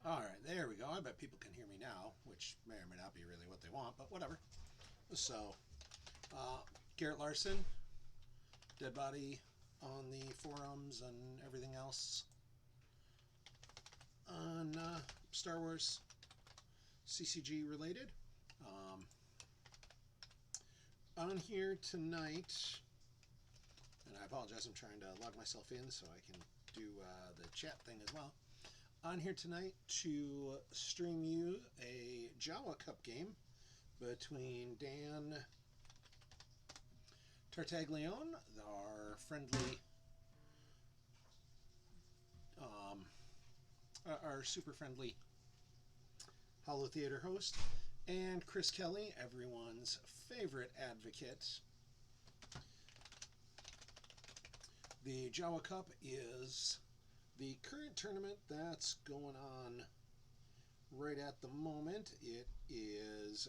Alright, there we go. I bet people can hear me now, which may or may not be really what they want, but whatever. So, Garrett Larson, dead body on the forums and everything else on Star Wars CCG related. On here tonight, and I apologize, I'm trying to log myself in so I can do the chat thing as well. On here tonight to stream you a Jawa Cup game between Dan Tartaglione, our friendly, our super friendly Hollow Theater host, and Chris Kelly, everyone's favorite advocate. The Jawa Cup is the current tournament that's going on right at the moment. It is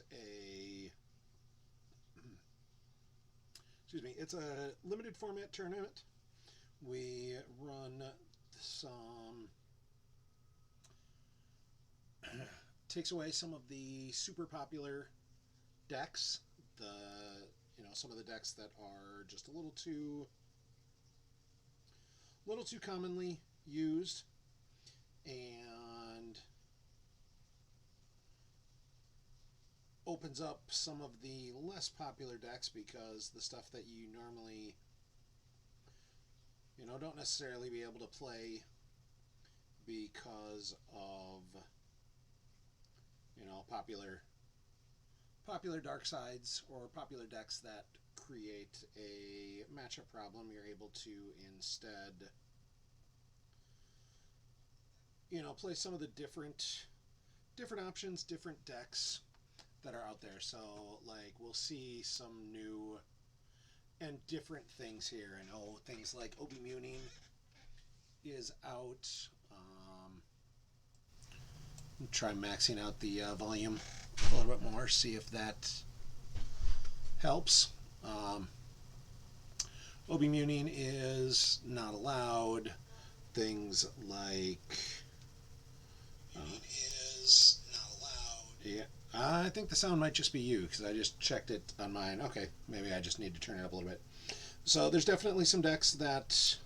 it's a limited format tournament. We run some, takes away some of the super popular decks, some of the decks that are just a little too commonly used, and opens up some of the less popular decks, because the stuff that you normally don't necessarily be able to play because of popular dark sides or popular decks that create a matchup problem. You're able to instead play some of the different options, different decks that are out there. So like we'll see some new and different things here. I know things like Obi Munin is out. Try maxing out the volume a little bit more, see if that helps. Obi Munin is not allowed. Things like is not allowed. Yeah, I think the sound might just be you, because I just checked it on mine. Okay, maybe I just need to turn it up a little bit. So there's definitely some decks that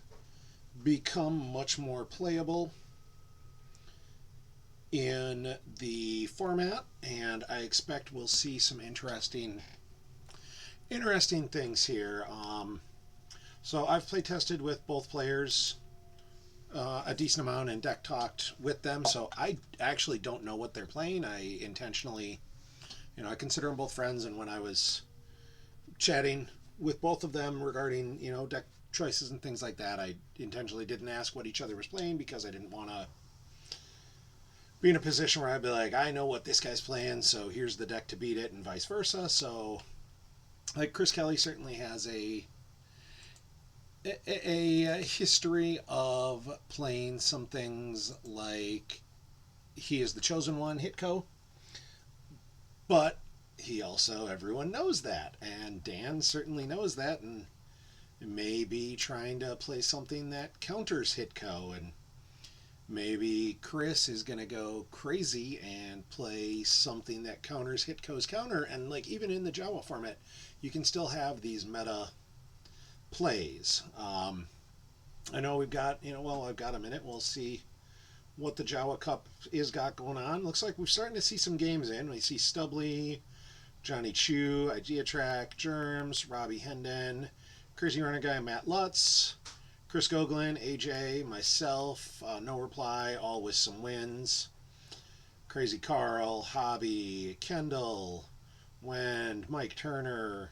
become much more playable in the format, and I expect we'll see some interesting things here. So I've play tested with both players a decent amount and deck talked with them, so I actually don't know what they're playing. I intentionally, I consider them both friends, and when I was chatting with both of them regarding, deck choices and things like that, I intentionally didn't ask what each other was playing, because I didn't want to be in a position where I'd be like, I know what this guy's playing, so here's the deck to beat it, and vice versa. So, like, Chris Kelly certainly has a history of playing some things like he is the chosen one, Hitco, but he also, everyone knows that, and Dan certainly knows that, and may be trying to play something that counters Hitco, and maybe Chris is going to go crazy and play something that counters Hitco's counter. And like even in the Jawa format, you can still have these meta plays. I know we've got, I've got a minute. We'll see what the Jawa Cup is got going on. Looks like we're starting to see some games in. We see Stubbly, Johnny Chu, Idea Track, Germs, Robbie Hendon, Crazy Runner Guy, Matt Lutz, Chris Goglin, AJ, myself, No Reply, all with some wins. Crazy Carl, Hobby, Kendall, Wend, Mike Turner,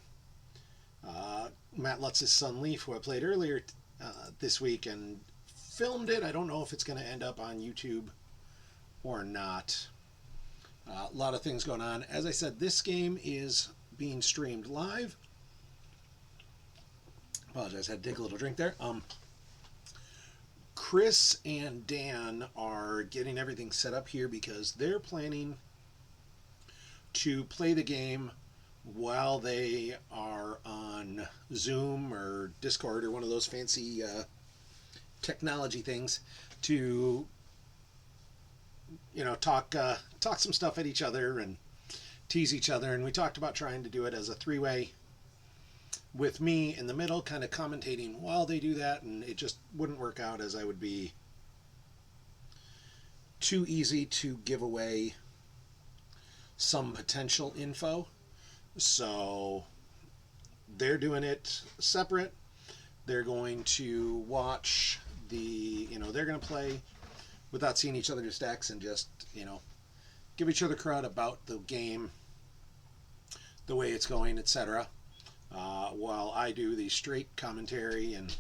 Matt Lutz's son Leaf, who I played earlier this week and filmed it. I don't know if it's going to end up on YouTube or not. A lot of things going on. As I said, this game is being streamed live. Apologize, I had to take a little drink there. Chris and Dan are getting everything set up here because they're planning to play the game while they are on Zoom or Discord or one of those fancy technology things to talk some stuff at each other and tease each other. And we talked about trying to do it as a three-way with me in the middle, kind of commentating while they do that, and it just wouldn't work out as I would be too easy to give away some potential info. So they're doing it separate. They're going to watch they're going to play without seeing each other's decks and just, give each other crud about the game, the way it's going, etc. While I do the straight commentary and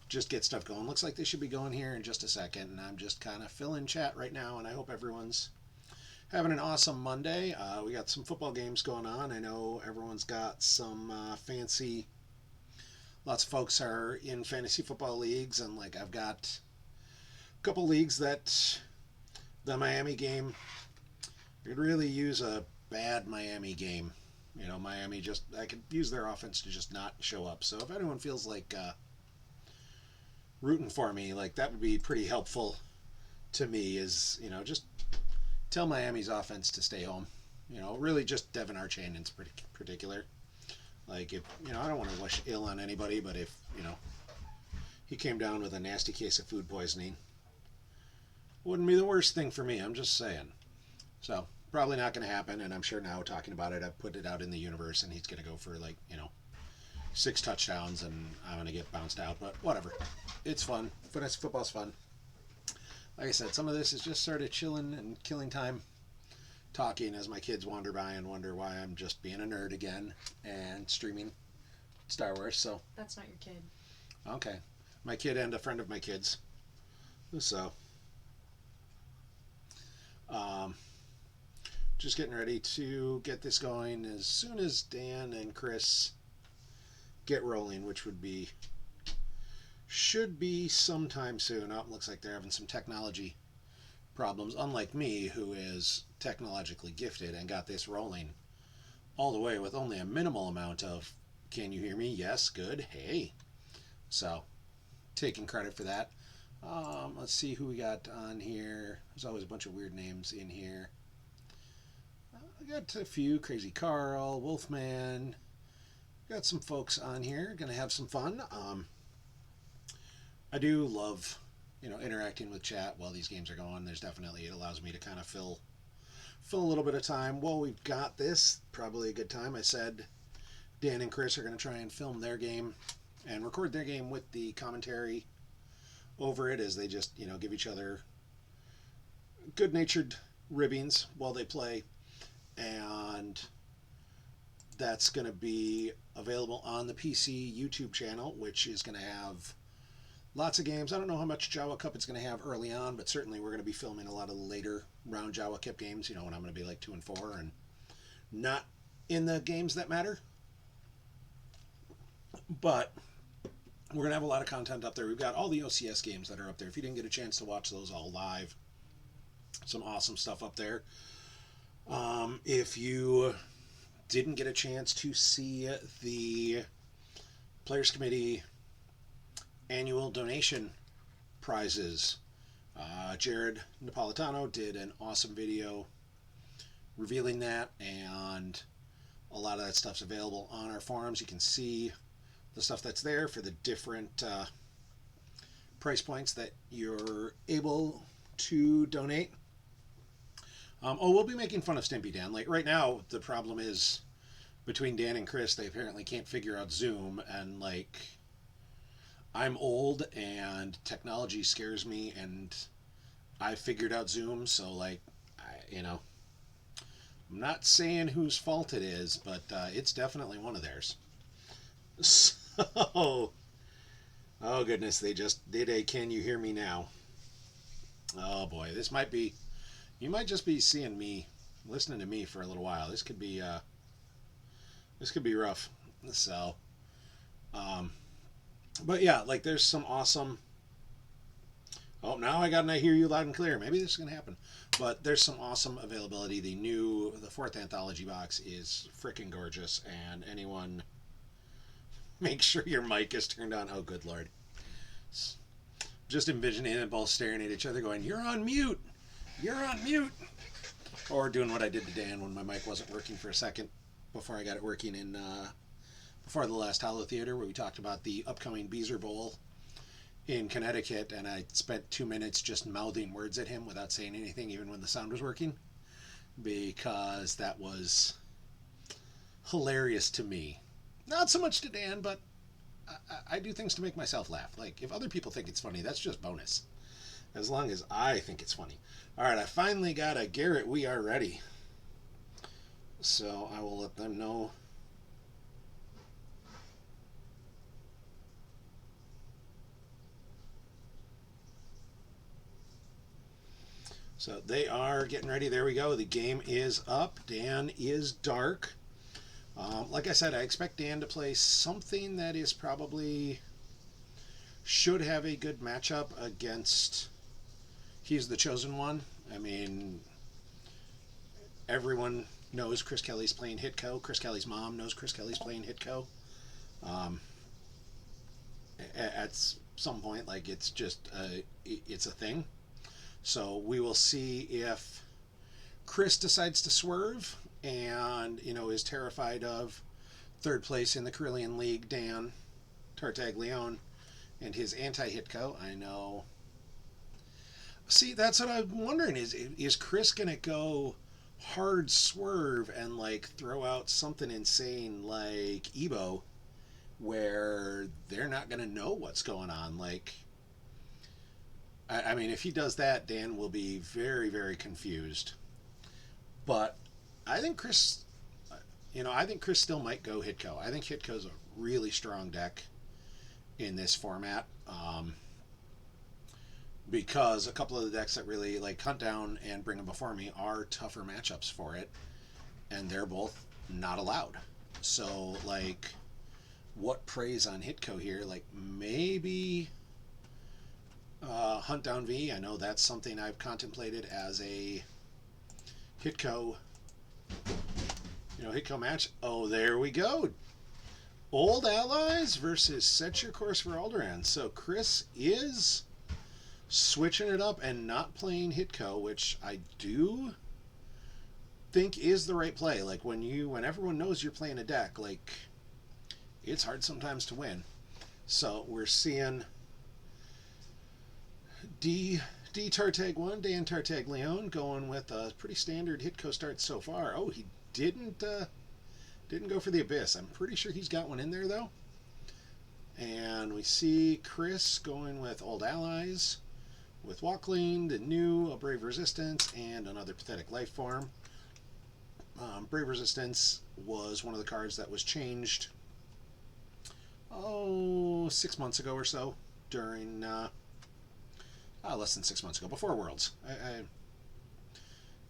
just get stuff going. Looks like they should be going here in just a second, and I'm just kind of filling chat right now, and I hope everyone's having an awesome Monday. We got some football games going on. I know everyone's got some lots of folks are in fantasy football leagues, and like I've got a couple leagues that the Miami game, I could really use a bad Miami game. Miami I could use their offense to just not show up. So if anyone feels like rooting for me, like that would be pretty helpful to me, is, just tell Miami's offense to stay home. Really just Devin Archain in particular. Like, if, I don't want to wish ill on anybody, but if, he came down with a nasty case of food poisoning, wouldn't be the worst thing for me. I'm just saying. So, probably not going to happen, and I'm sure now talking about it, I've put it out in the universe, and he's going to go for, 6 touchdowns, and I'm going to get bounced out, but whatever. It's fun. Fantasy football's fun. Like I said, some of this is just sort of chilling and killing time, talking as my kids wander by and wonder why I'm just being a nerd again and streaming Star Wars. So that's not your kid. Okay, my kid and a friend of my kids. So, just getting ready to get this going as soon as Dan and Chris get rolling, which should be sometime soon. Looks like they're having some technology problems, unlike me, who is technologically gifted and got this rolling all the way with only a minimal amount of, can you hear me? Yes, good, hey. So, taking credit for that. Let's see who we got on here. There's always a bunch of weird names in here. I got a few, Crazy Carl, Wolfman. Got some folks on here, gonna have some fun. I do love, interacting with chat while these games are going. It allows me to kind of fill a little bit of time. While we've got this, probably a good time. I said Dan and Chris are going to try and film their game and record their game with the commentary over it as they just, give each other good-natured ribbings while they play. And that's going to be available on the PC YouTube channel, which is going to have lots of games. I don't know how much Jawa Cup it's going to have early on, but certainly we're going to be filming a lot of the later round Jawa Cup games, when I'm going to be like 2 and 4 and not in the games that matter. But we're going to have a lot of content up there. We've got all the OCS games that are up there. If you didn't get a chance to watch those all live, some awesome stuff up there. If you didn't get a chance to see the Players Committee annual donation prizes, Jared Napolitano did an awesome video revealing that, and a lot of that stuff's available on our forums. You can see the stuff that's there for the different price points that you're able to donate. We'll be making fun of Stimpy Dan. Like right now, the problem is between Dan and Chris, they apparently can't figure out Zoom, and like I'm old and technology scares me, and I figured out Zoom, so like I'm not saying whose fault it is, but it's definitely one of theirs. So, oh goodness, they just did a "Can you hear me now?" Oh boy, you might just be seeing me, listening to me for a little while. This could be rough. So, but yeah, like there's some awesome. Oh, now I hear you loud and clear. Maybe this is gonna happen. But there's some awesome availability. The 4th anthology box is freaking gorgeous, and anyone, make sure your mic is turned on. Oh, good lord! Just envisioning them both staring at each other, going, "You're on mute." You're on mute. Or doing what I did to Dan when my mic wasn't working for a second before I got it working in before the last Hollow Theater, where we talked about the upcoming Beezer Bowl in Connecticut, and I spent 2 minutes just mouthing words at him without saying anything, even when the sound was working, because that was hilarious to me. Not so much to Dan, but I do things to make myself laugh. Like, if other people think it's funny, that's just bonus. As long as I think it's funny. All right, I finally got a Garrett. We are ready. So I will let them know. So they are getting ready. There we go. The game is up. Dan is dark. Like I said, I expect Dan to play something that is probably should have a good matchup against He's the Chosen One. I mean, everyone knows Chris Kelly's playing Hitco. Chris Kelly's mom knows Chris Kelly's playing Hitco. Um, at some point, like, it's just it's a thing. So we will see if Chris decides to swerve and, is terrified of third place in the Carillion League, Dan Tartaglione, and his anti-Hitco. I know. See, that's what I'm wondering, is Chris going to go hard swerve and, like, throw out something insane like Ebo, where they're not going to know what's going on? Like, I mean, if he does that, Dan will be very, very confused. But I think Chris, I think Chris still might go Hitco. I think Hitco's a really strong deck in this format, because a couple of the decks that really, like, Hunt Down and Bring Them Before Me, are tougher matchups for it, and they're both not allowed. So, like, what preys on Hitco here? Like, maybe Hunt Down V. I know that's something I've contemplated as a Hitco, Hitco match. Oh, there we go. Old Allies versus Set Your Course for Alderaan. So Chris is switching it up and not playing Hitco, which I do think is the right play. Like, when everyone knows you're playing a deck, like, it's hard sometimes to win. So we're seeing DTartagOne, Dan Tartaglione, going with a pretty standard Hitco start so far. Oh, he didn't go for the Abyss. I'm pretty sure he's got one in there, though. And we see Chris going with Old Allies, with Walkling, the new, a Brave Resistance, and another Pathetic Life Form. Brave Resistance was one of the cards that was changed, 6 months ago or so, during less than 6 months ago, before Worlds.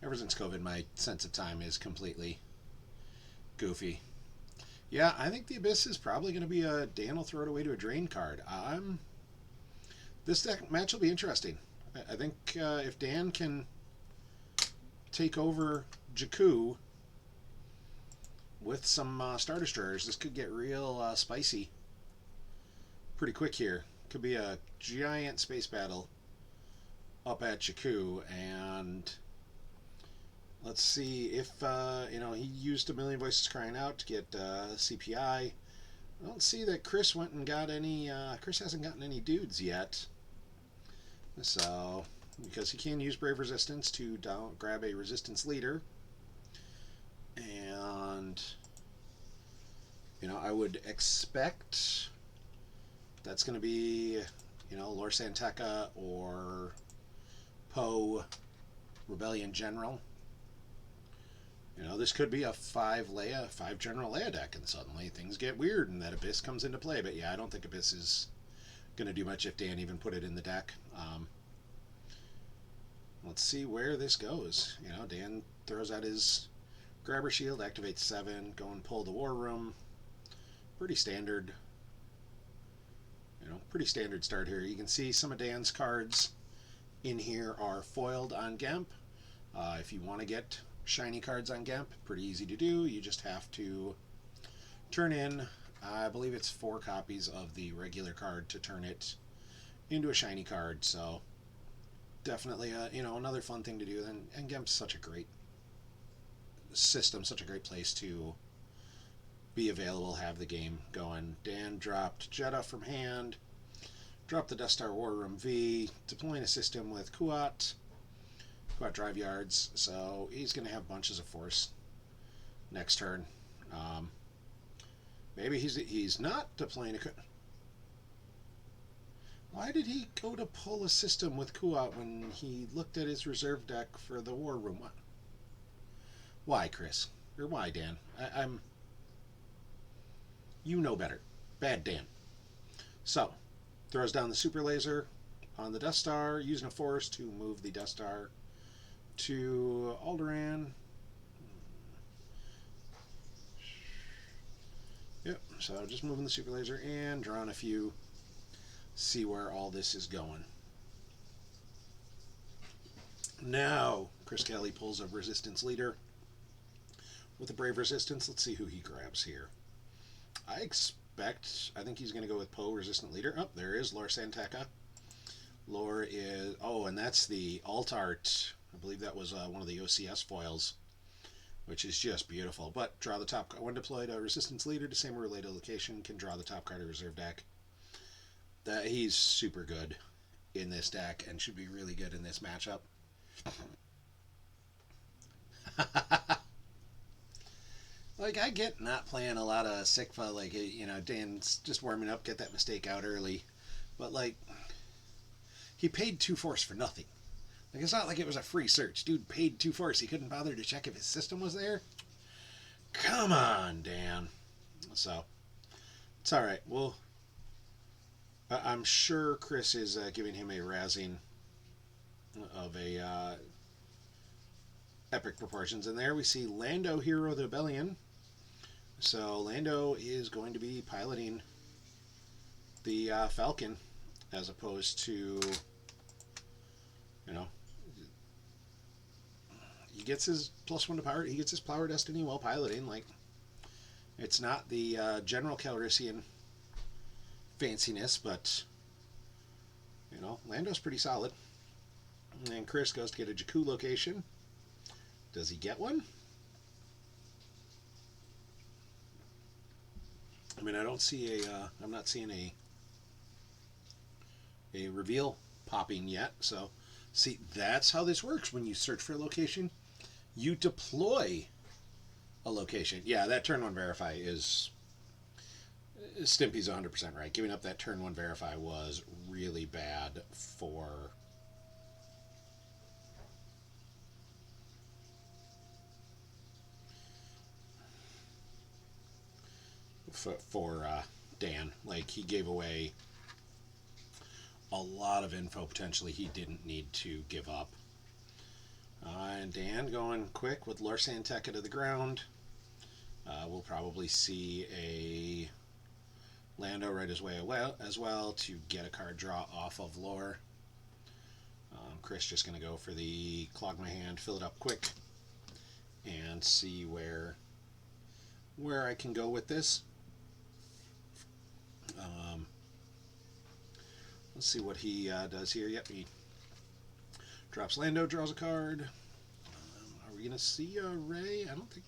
Ever since COVID, my sense of time is completely goofy. Yeah, I think the Abyss is probably going to be a Dan will throw it away to a drain card. This deck match will be interesting. I think if Dan can take over Jakku with some Star Destroyers, this could get real spicy pretty quick here. Could be a giant space battle up at Jakku, and let's see if he used A Million Voices Crying Out to get CPI. I don't see that Chris went and got any. Chris hasn't gotten any dudes yet, so because he can use Brave Resistance to grab a Resistance leader, and I would expect that's going to be Lor Santeca or Poe Rebellion General. This could be a 5 General Leia deck, and suddenly things get weird and that Abyss comes into play. But yeah, I don't think Abyss is going to do much if Dan even put it in the deck. Let's see where this goes. Dan throws out his Grabber Shield, activates 7, go and pull the War Room. Pretty standard. Pretty standard start here. You can see some of Dan's cards in here are foiled on Gemp. If you want to get shiny cards on Gemp, pretty easy to do. You just have to turn in, I believe it's 4 copies of the regular card to turn it into a shiny card. So definitely another fun thing to do. And Gemp's such a great system, such a great place to be available, have the game going. Dan dropped Jeddah from hand, dropped the Death Star War Room V, deploying a system with Kuat drive yards, so he's going to have bunches of force next turn. Maybe he's not deploying a... Why did he go to pull a system with Kuat when he looked at his reserve deck for the War Room? Why, Chris? Or why, Dan? I'm... You know better. Bad Dan. So, throws down the super laser on the Death Star, using a force to move the Death Star to Alderaan. Yep, so just moving the super laser and drawing a few. See where all this is going. Now, Chris Kelly pulls a resistance leader with a brave resistance. Let's see who he grabs here. I think he's going to go with Poe, resistant leader. Oh, there is Lor Santeca. Lor is... Oh, and that's the alt art. I believe that was one of the OCS foils, which is just beautiful. But draw the top card. When deployed, a resistance leader to same or related location can draw the top card of reserve deck. He's super good in this deck and should be really good in this matchup. Like, I get not playing a lot of Sikfa, like, Dan's just warming up, get that mistake out early. But, like, he paid 2 force for nothing. Like, it's not like it was a free search. Dude paid 2 force. He couldn't bother to check if his system was there. Come on, Dan. So, it's alright. Well, I'm sure Chris is giving him a razzing of a epic proportions. And there we see Lando, Hero of the Rebellion. So Lando is going to be piloting the Falcon as opposed to, he gets his +1 to power. He gets his power destiny while piloting. Like, it's not the General Calrissian fanciness, but Lando's pretty solid. And Chris goes to get a Jakku location. Does he get one? I mean, I don't see I'm not seeing a reveal popping yet. So, see, that's how this works. When you search for a location, you deploy a location. Yeah, that turn 1 verify is... Stimpy's 100% right. Giving up that turn 1 verify was really bad for Dan. Like, he gave away a lot of info potentially he didn't need to give up. And Dan going quick with Lor Santeca to the ground. We'll probably see a Lando right as well to get a card draw off of Lor. Chris just going to go for the clog my hand, fill it up quick, and see where I can go with this. Let's see what he does here. Yep, he drops Lando, draws a card. Are we going to see a Rey? I don't think...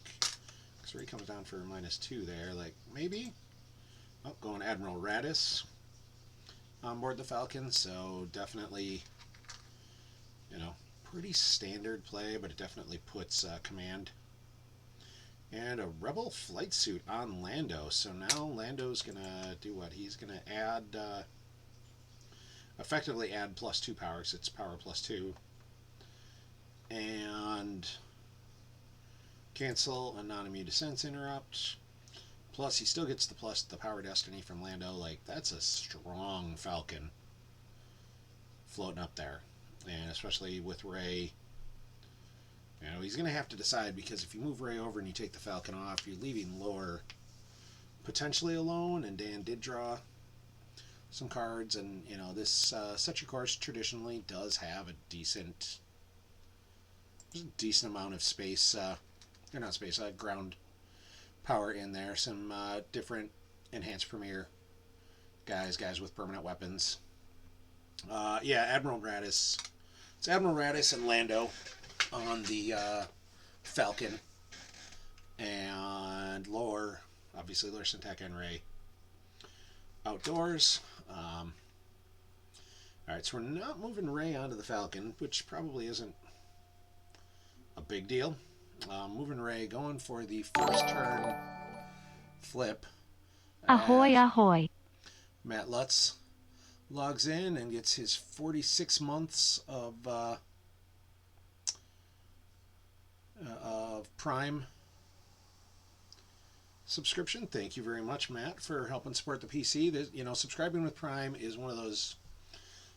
Because Rey comes down for -2 there. Like, maybe? Oh, going Admiral Raddus on board the Falcon. So, definitely, pretty standard play, but it definitely puts command. And a Rebel flight suit on Lando. So now Lando's going to do what? He's going to add... effectively add +2 power, because it's power +2. And cancel a non-immune defense interrupt. Plus, he still gets the power destiny from Lando. Like, that's a strong Falcon floating up there. And especially with Rey, he's going to have to decide, because if you move Rey over and you take the Falcon off, you're leaving Lor potentially alone. And Dan did draw some cards, and this Set Your Course traditionally does have a decent amount of space, or not space, ground power in there. Some different enhanced premier guys with permanent weapons. Yeah, Admiral Raddus It's Admiral Radis and Lando on the Falcon, and Lore, obviously Lore Syntac and Ray outdoors. Alright, so we're not moving Ray onto the Falcon, which probably isn't a big deal. Moving Ray, going for the first turn flip. Ahoy, ahoy. Matt Lutz logs in and gets his 46 months of Prime subscription. Thank you very much, Matt, for helping support the PC. Subscribing with Prime is one of those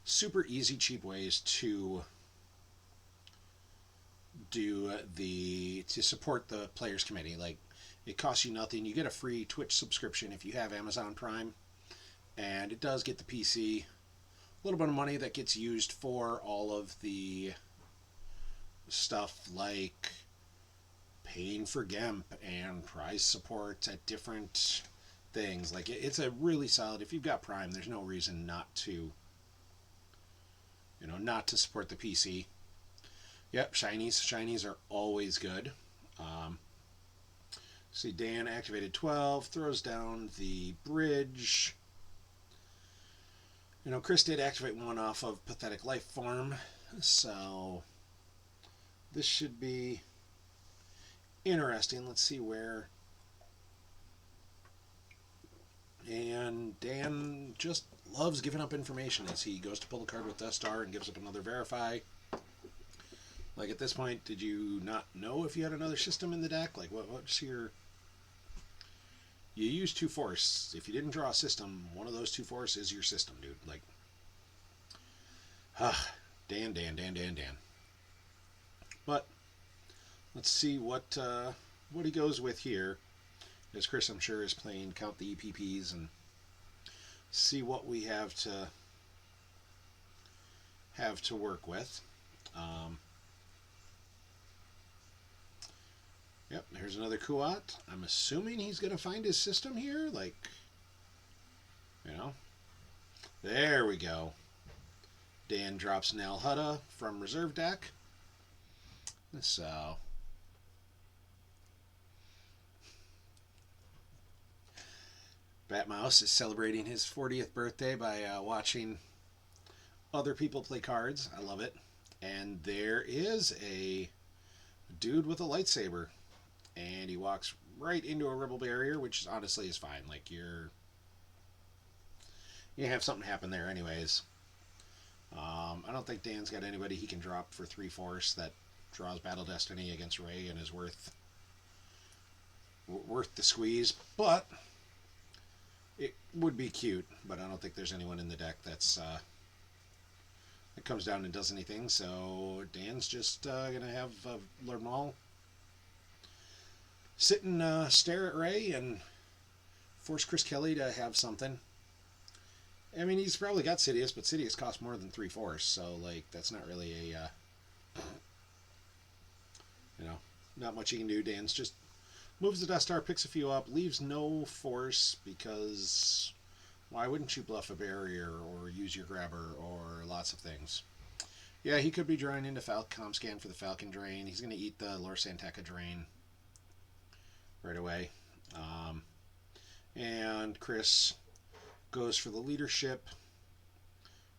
super easy, cheap ways to support the Players Committee. Like, it costs you nothing. You get a free Twitch subscription if you have Amazon Prime, and it does get the PC a little bit of money that gets used for all of the stuff like paying for GEMP and prize support at different things. Like, it's a really solid. If you've got Prime, there's no reason not to support the PC. Yep, shinies are always good. See, Dan activated 12, throws down the bridge. Chris did activate one off of Pathetic Life Form, so this should be interesting. Let's see where. And Dan just loves giving up information as he goes to pull the card with Death Star and gives up another Verify. Like, at this point, did you not know if you had another system in the deck? Like, what's your... You use 2 Force. If you didn't draw a system, one of those 2 Force is your system, dude. Like, Dan. But let's see what he goes with here. As Chris, I'm sure, is playing Count the EPPs and see what we have to work with. Yep, here's another Kuat. I'm assuming he's going to find his system here. Like, there we go. Dan drops Nal Hutta from reserve deck. So, Batmouse is celebrating his 40th birthday by watching other people play cards. I love it. And there is a dude with a lightsaber. And he walks right into a rebel barrier, which honestly is fine. Like, you have something happen there anyways. I don't think Dan's got anybody he can drop for 3 Force that draws Battle Destiny against Ray and is worth the squeeze. But it would be cute. But I don't think there's anyone in the deck that comes down and does anything. So Dan's just gonna have Lord Maul sit and stare at Ray and force Chris Kelly to have something. I mean, he's probably got Sidious, but Sidious costs more than 3 Force, so, like, that's not really a, not much he can do. Dan's just moves the Death Star, picks a few up, leaves no Force, because why wouldn't you bluff a barrier or use your grabber or lots of things? Yeah, he could be drawing into Falcom Scan for the Falcon Drain. He's going to eat the Lor Santeca Drain right away. And Chris goes for the leadership.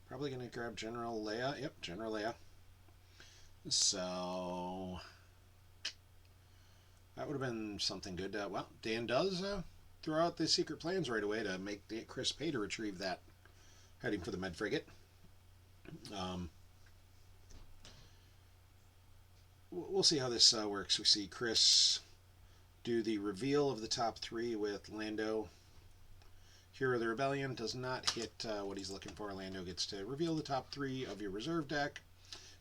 Probably going to grab General Leia. Yep, General Leia. So that would have been something good. Well, Dan does throw out the secret plans right away to make Chris pay to retrieve that, heading for the Med Frigate. We'll see how this works. We see Chris do the reveal of the top 3 with Lando. Hero of the Rebellion does not hit what he's looking for. Lando gets to reveal the top 3 of your reserve deck,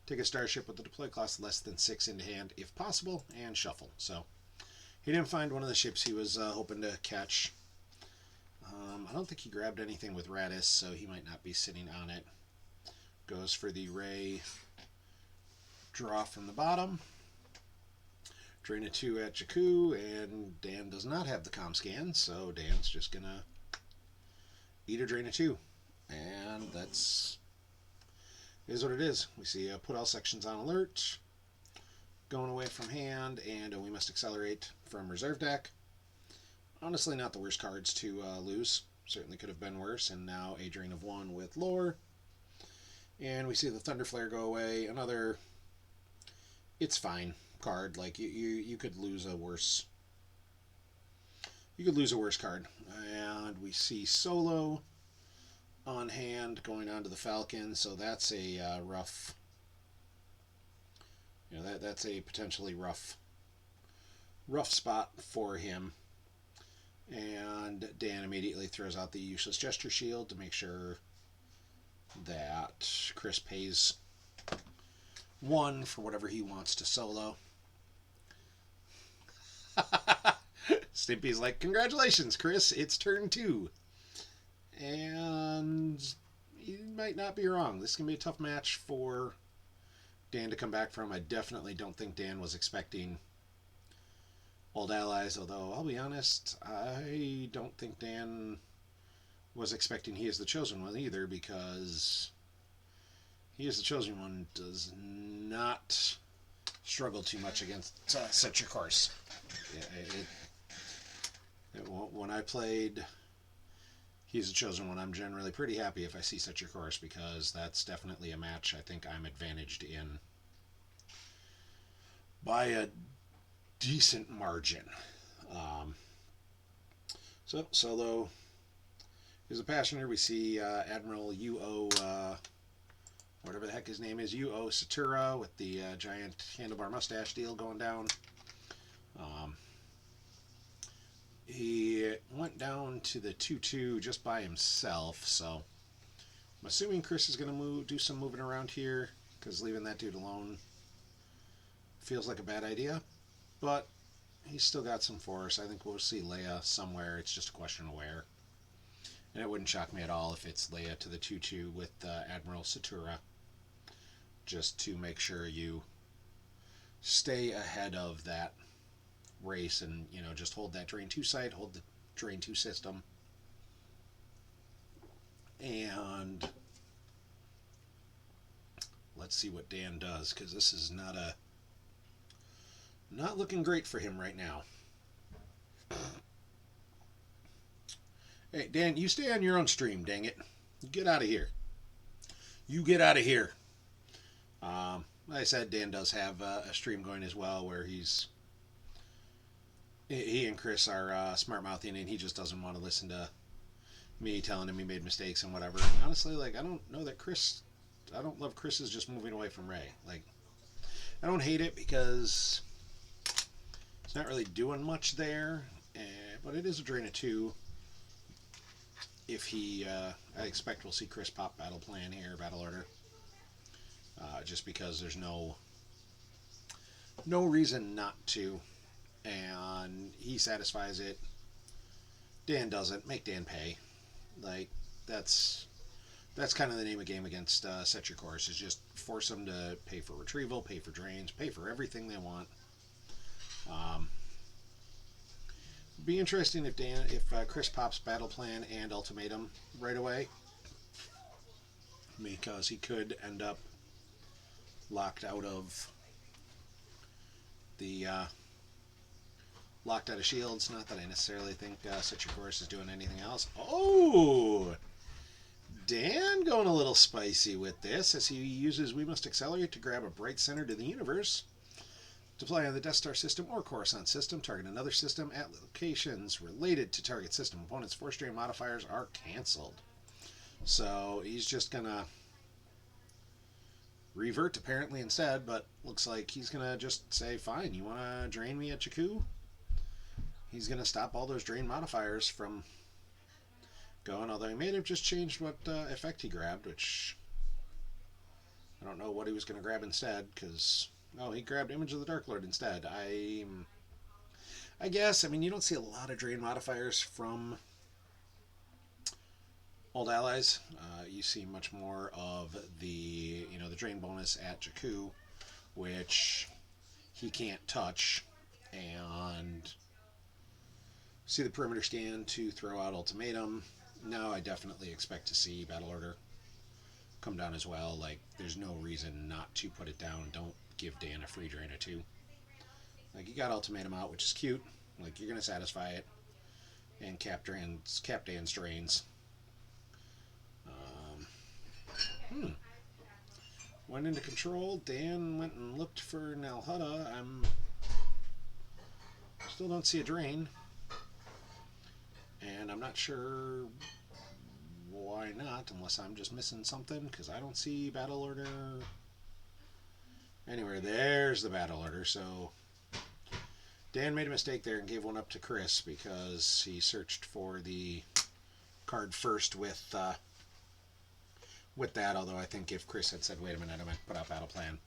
take a starship with the deploy cost less than 6 into hand if possible, and shuffle. So he didn't find one of the ships he was hoping to catch. I don't think he grabbed anything with Radis, so he might not be sitting on it. Goes for the Ray draw from the bottom. Drain a 2 at Jakku, and Dan does not have the comm scan, so Dan's just going to eat a drain a 2. And is what it is. We see put all sections on alert, going away from hand, and we must accelerate from reserve deck. Honestly, not the worst cards to lose. Certainly could have been worse, and now a drain of 1 with lore. And we see the Thunder Flare go away. Another, it's fine card. Like you could lose a worse. You could lose a worse card. And we see Solo on hand going on to the Falcon, so that's a rough. That's a potentially rough spot for him. And Dan immediately throws out the useless gesture shield to make sure that Chris pays 1 for whatever he wants to solo. Stimpy's like, congratulations, Chris, it's turn 2. And you might not be wrong. This can be a tough match for Dan to come back from. I definitely don't think Dan was expecting Old Allies, although I'll be honest, I don't think Dan was expecting He Is the Chosen One either, because He Is the Chosen One does not struggle too much against Set Your Course. When I played He's the Chosen One, I'm generally pretty happy if I see Set Your Course, because that's definitely a match I think I'm advantaged in by a decent margin. So Solo is a Passioner. We see Admiral U.O. Whatever the heck his name is, U.O. Satura with the giant handlebar mustache deal going down. He went down to the 2-2 just by himself, so I'm assuming Chris is going to do some moving around here, because leaving that dude alone feels like a bad idea. But he's still got some force. I think we'll see Leia somewhere. It's just a question of where. And it wouldn't shock me at all if it's Leia to the 2-2 with Admiral Satura, just to make sure you stay ahead of that race and, just hold that Drain 2 site, hold the Drain 2 system. And let's see what Dan does, because this is not looking great for him right now. Hey, Dan, you stay on your own stream, dang it. You get out of here. You get out of here. Like I said, Dan does have a stream going as well, where he and Chris are smart mouthing, and he just doesn't want to listen to me telling him he made mistakes and whatever. And honestly, I don't know that I don't love Chris's just moving away from Rey. I don't hate it because it's not really doing much there, but it is a drain of 2. If I expect we'll see Chris pop battle plan here, battle order, just because there's no reason not to, and he satisfies it. Dan doesn't. Make Dan pay. That's kind of the name of the game against Set Your Course, is just force them to pay for retrieval, pay for drains, pay for everything they want. Be interesting if Chris pops battle plan and ultimatum right away, because he could end up locked out of shields. Not that I necessarily think Set Your Course is doing anything else. Oh, Dan going a little spicy with this, as he uses We Must Accelerate to grab a bright center to the universe. Deploy on the Death Star system or Coruscant system. Target another system at locations related to target system. Opponent's force drain modifiers are canceled. So he's just going to revert apparently instead, but looks like he's going to just say, fine, you want to drain me at Jakku? He's going to stop all those drain modifiers from going, although he may have just changed what effect he grabbed, which I don't know what he was going to grab instead, because he grabbed Image of the Dark Lord instead. I guess, you don't see a lot of drain modifiers from Old Allies. You see much more of the drain bonus at Jakku, which he can't touch, and see the perimeter scan to throw out ultimatum. No, I definitely expect to see battle order come down as well. Like, there's no reason not to put it down. Don't give Dan a free drain or two. Like, you got Ultimatum out, which is cute. Like, you're going to satisfy it. And cap Dan's drains. Went into control. Dan went and looked for Nalhutta. Still don't see a drain. And I'm not sure why not, unless I'm just missing something, because I don't see battle order anywhere. There's the battle order. So Dan made a mistake there and gave one up to Chris because he searched for the card first with that, although I think if Chris had said, wait a minute, I meant to put out battle plan,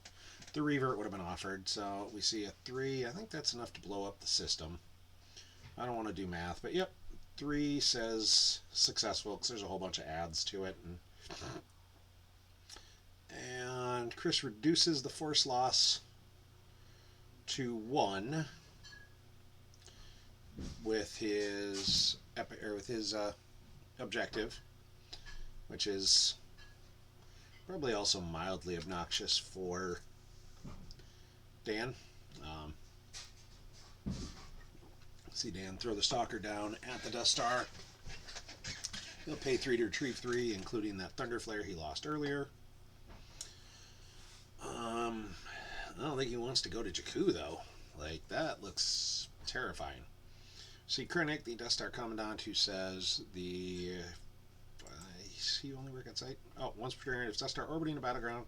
the revert would have been offered. So we see a 3. I think that's enough to blow up the system. I don't want to do math, but yep, 3 says successful because there's a whole bunch of adds to it. And Chris reduces the force loss to 1 with his objective, which is probably also mildly obnoxious for Dan. See Dan throw the Stalker down at the Dust Star. He'll pay 3 to retrieve 3, including that Thunder Flare he lost earlier. I don't think he wants to go to Jakku, though. Like, that looks terrifying. See Krennic, the Dust Star Commandant, who says the... Is he only work at sight? Oh, once per turn, if Dust Star orbiting the battleground,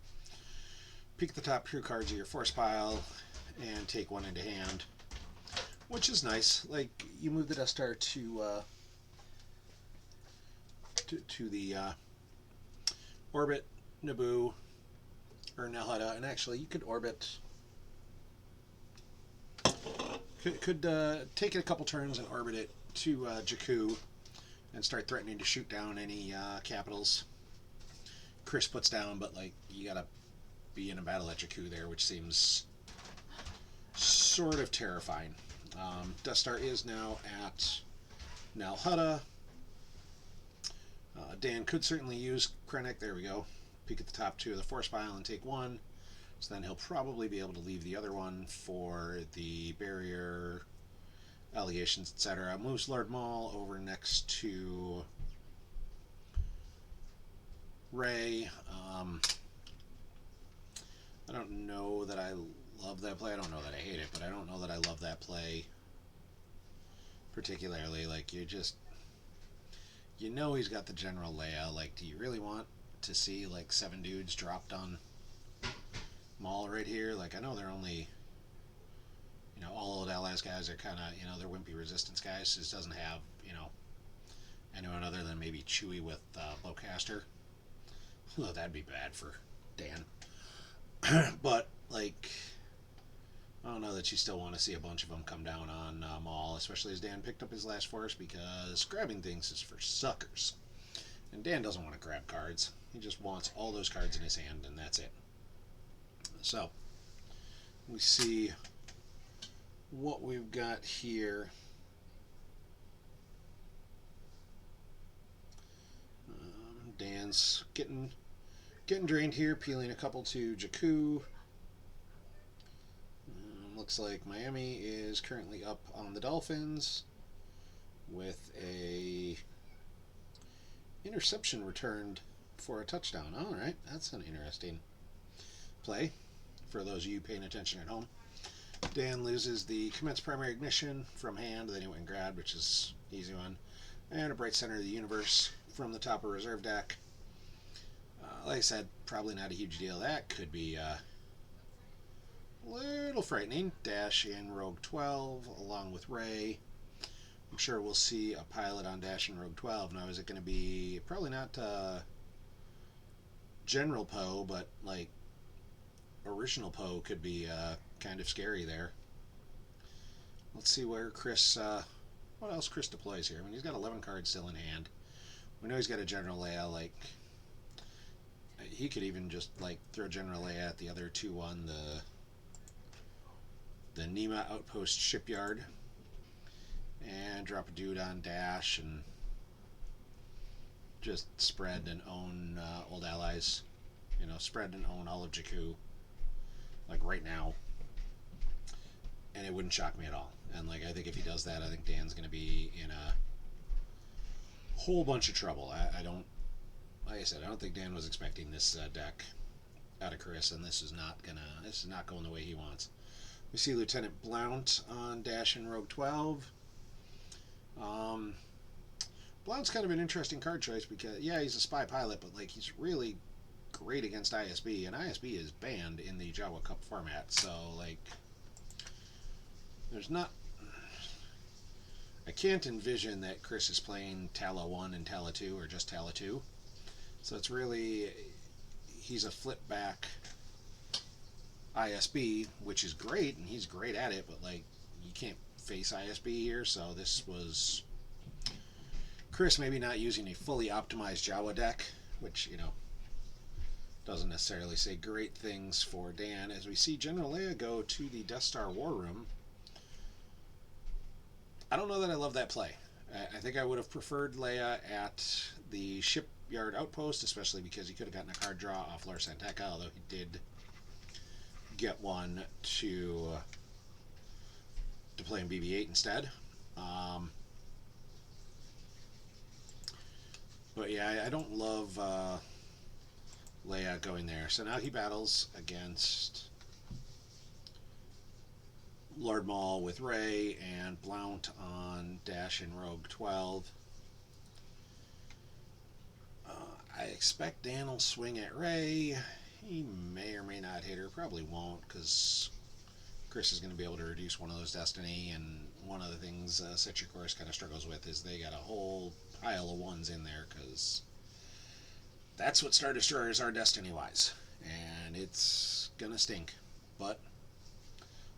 peek the top 2 cards of your force pile and take 1 into hand. Which is nice. Like, you move the Dust Star to the orbit Naboo or Nalhutta, and actually you could orbit. Could take it a couple turns and orbit it to Jakku and start threatening to shoot down any capitals Chris puts down, but like you gotta be in a battle at Jakku there, which seems sort of terrifying. Dust Star is now at Nalhutta. Dan could certainly use Krennic. There we go. Peek at the top 2 of the force pile and take 1. So then he'll probably be able to leave the other one for the barrier, allegations, etc. Moves Lord Maul over next to Rey. I don't know that I love that play. I don't know that I hate it, but I don't know that I love that play particularly. Like, you know he's got the General Leia. Like, do you really want to see like 7 dudes dropped on Maul right here? Like, I know they're only, all old allies guys are kind of, they're wimpy resistance guys. This doesn't have, anyone other than maybe Chewie with Bowcaster. Although that'd be bad for Dan. But, like, I don't know that you still want to see a bunch of them come down on Maul, especially as Dan picked up his last force, because grabbing things is for suckers. And Dan doesn't want to grab cards. He just wants all those cards in his hand, and that's it. So, we see what we've got here. Dan's getting drained here, peeling a couple to Jakku. Looks like Miami is currently up on the Dolphins with a interception returned for a touchdown. All right, that's an interesting play for those of you paying attention at home. Dan loses the commence primary ignition from hand, then he went and grabbed, which is an easy one, and a bright center of the universe from the top of reserve deck. Like I said, probably not a huge deal. That could be a little frightening. Dash in Rogue 12 along with Rey. I'm sure we'll see a pilot on Dash in Rogue 12. Now, is it going to be probably not General Poe, but like original Poe could be kind of scary there. Let's see where Chris, what else Chris deploys here. I mean, he's got 11 cards still in hand. We know he's got a General Leia. Like, he could even just like throw General Leia at the other 2-1, the Nema Outpost Shipyard, and drop a dude on Dash and just spread and own old allies spread and own all of Jakku, like right now, and it wouldn't shock me at all. And like I think if he does that, I think Dan's going to be in a whole bunch of trouble. I don't, like I said, I don't think Dan was expecting this deck out of Chris, and this is not going the way he wants. We see Lieutenant Blount on Dash and Rogue 12. Um, Blount's kind of an interesting card choice because yeah, he's a spy pilot, but like he's really great against ISB, and ISB is banned in the Jawa Cup format. So like, there's not. I can't envision that Chris is playing Tala 1 and Tala 2 or just Tala 2. So it's really, he's a flip back ISB, which is great, and he's great at it, but like, you can't face ISB here, so this was Chris maybe not using a fully optimized Jawa deck, which, doesn't necessarily say great things for Dan, as we see General Leia go to the Death Star War Room. I don't know that I love that play. I think I would have preferred Leia at the shipyard outpost, especially because he could have gotten a card draw off Lor Santeca, although he did get one to play in BB-8 instead. But yeah, I don't love Leia going there. So now he battles against Lord Maul with Rey and Blount on Dash and Rogue 12. I expect Dan will swing at Rey. He may or may not hit her. Probably won't, because Chris is going to be able to reduce one of those Destiny, and one of the things Set Your Course kind of struggles with is they got a whole pile of ones in there, because that's what Star Destroyers are Destiny-wise. And it's going to stink. But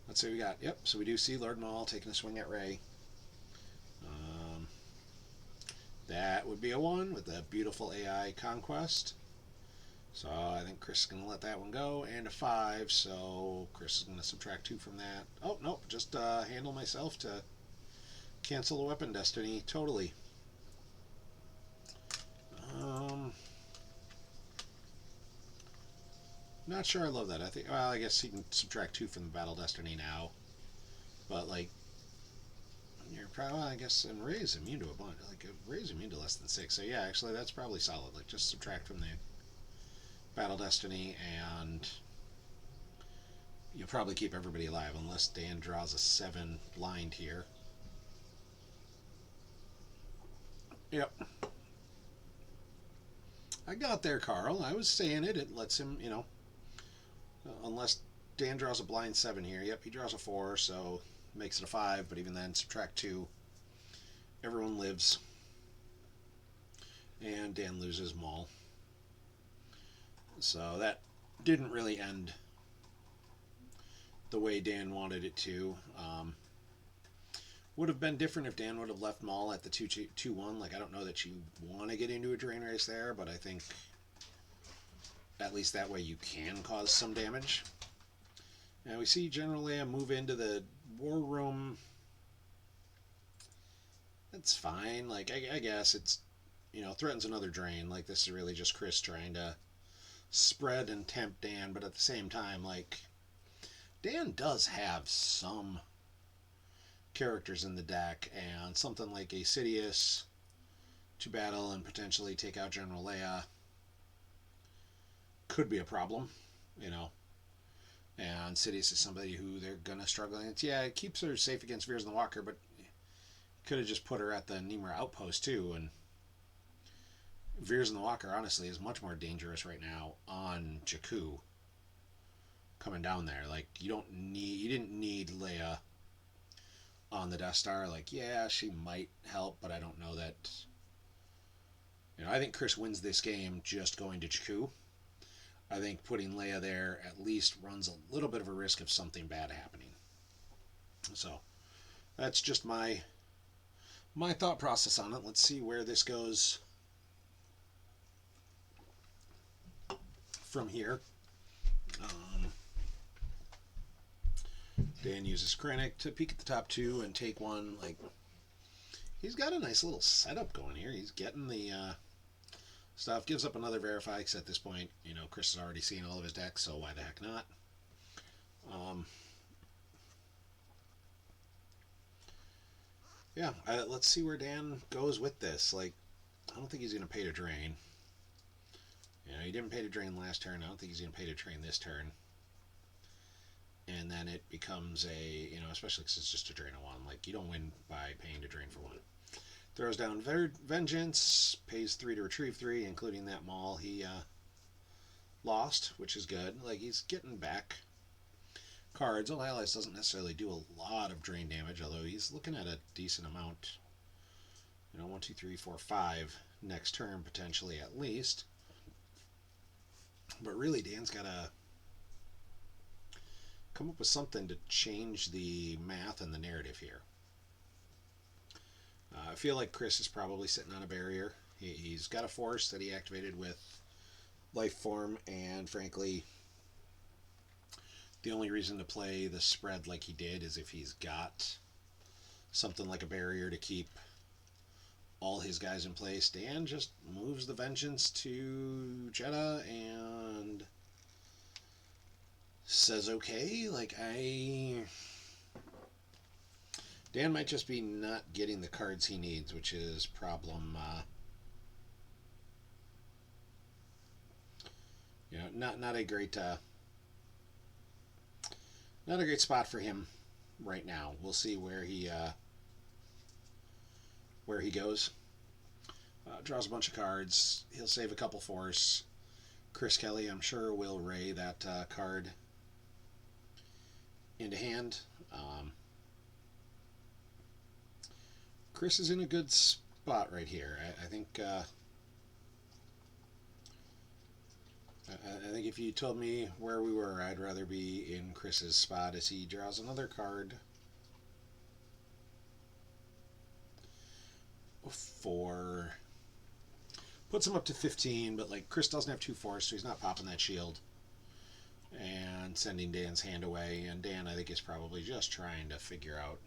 let's see what we got. Yep, so we do see Lord Maul taking a swing at Rey. That would be a 1 with a beautiful AI Conquest. So I think Chris is going to let that one go. And a 5, so Chris is going to subtract 2 from that. Oh, nope, just handle myself to cancel the weapon Destiny totally. Not sure I love that. I guess he can subtract 2 from the Battle Destiny now. But, like, you're probably, I guess, and Rey's immune to a bunch. Like, Rey's immune to less than 6. So, yeah, actually, that's probably solid. Like, just subtract from the Battle Destiny, and you'll probably keep everybody alive, unless Dan draws a 7 blind here. Yep. I got there, Carl. I was saying it. It lets him, unless Dan draws a blind 7 here. Yep, he draws a 4, so makes it a 5, but even then, subtract 2. Everyone lives. And Dan loses Maul. So that didn't really end the way Dan wanted it to. Would have been different if Dan would have left Maul at the 2-1. Like, I don't know that you want to get into a drain race there, but I think at least that way you can cause some damage. And we see General Leia move into the war room. That's fine. Like, I guess it's, threatens another drain. Like, this is really just Chris trying to spread and tempt Dan, but at the same time, like, Dan does have some characters in the deck, and something like a Sidious to battle and potentially take out General Leia could be a problem, And Sidious is somebody who they're gonna struggle against. Yeah, it keeps her safe against Veers and the Walker, but could have just put her at the Nimra outpost too, and Veers and the Walker honestly is much more dangerous right now on Jakku coming down there. Like, you didn't need Leia on the Death Star. Like, yeah, she might help, but I don't know that. I think Chris wins this game just going to Jakku. I think putting Leia there at least runs a little bit of a risk of something bad happening. So that's just my thought process on it. Let's see where this goes from here. Dan uses Krennic to peek at the top 2 and take one. Like, he's got a nice little setup going here. He's getting the stuff. Gives up another verify, because at this point, Chris has already seen all of his decks, so why the heck not? Um, yeah, let's see where Dan goes with this. Like, I don't think he's going to pay to drain. He didn't pay to drain last turn. I don't think he's going to pay to drain this turn. And then it becomes especially because it's just a drain of one. Like, you don't win by paying to drain for one. Throws down Vengeance, pays 3 to retrieve 3, including that maul he lost, which is good. Like, he's getting back cards. Old Allies doesn't necessarily do a lot of drain damage, although he's looking at a decent amount. 1, 2, 3, 4, 5 next turn, potentially, at least. But really, Dan's got to come up with something to change the math and the narrative here. I feel like Chris is probably sitting on a barrier. He's got a force that he activated with Life Form, and frankly, the only reason to play the spread like he did is if he's got something like a barrier to keep all his guys in place. Dan just moves the Vengeance to Jeddah and says, okay, Dan might just be not getting the cards he needs, which is problem. Not a great spot for him right now. We'll see where he goes. Draws a bunch of cards. He'll save a couple force. Chris Kelly, I'm sure, will ray that card into hand. Chris is in a good spot right here. I think if you told me where we were, I'd rather be in Chris's spot as he draws another card for puts him up to 15, but Chris doesn't have 2 force, so he's not popping that shield and sending Dan's hand away. And Dan, I think, is probably just trying to figure out.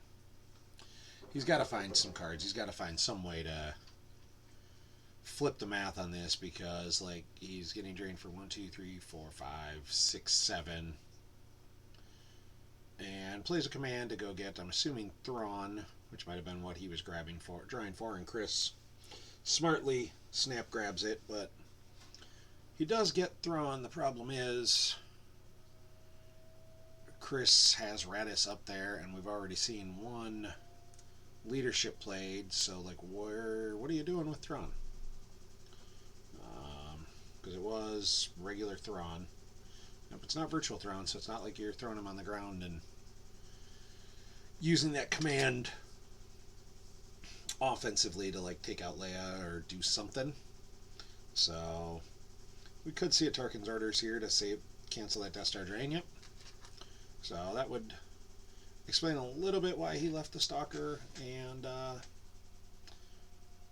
He's got to find some cards. He's got to find some way to flip the math on this, because he's getting drained for 1, 2, 3, 4, 5, 6, 7, and plays a command to go get, I'm assuming, Thrawn, which might have been what he was drawing for, and Chris smartly snap grabs it, but he does get Thrawn. The problem is Chris has Radis up there, and we've already seen one leadership played, so what are you doing with Thrawn? Because it was regular Thrawn. Nope, it's not virtual Thrawn, so it's not like you're throwing him on the ground and using that command offensively to take out Leia or do something. So we could see a Tarkin's Orders here to cancel that Death Star drain. Yep. So that would explain a little bit why he left the Stalker and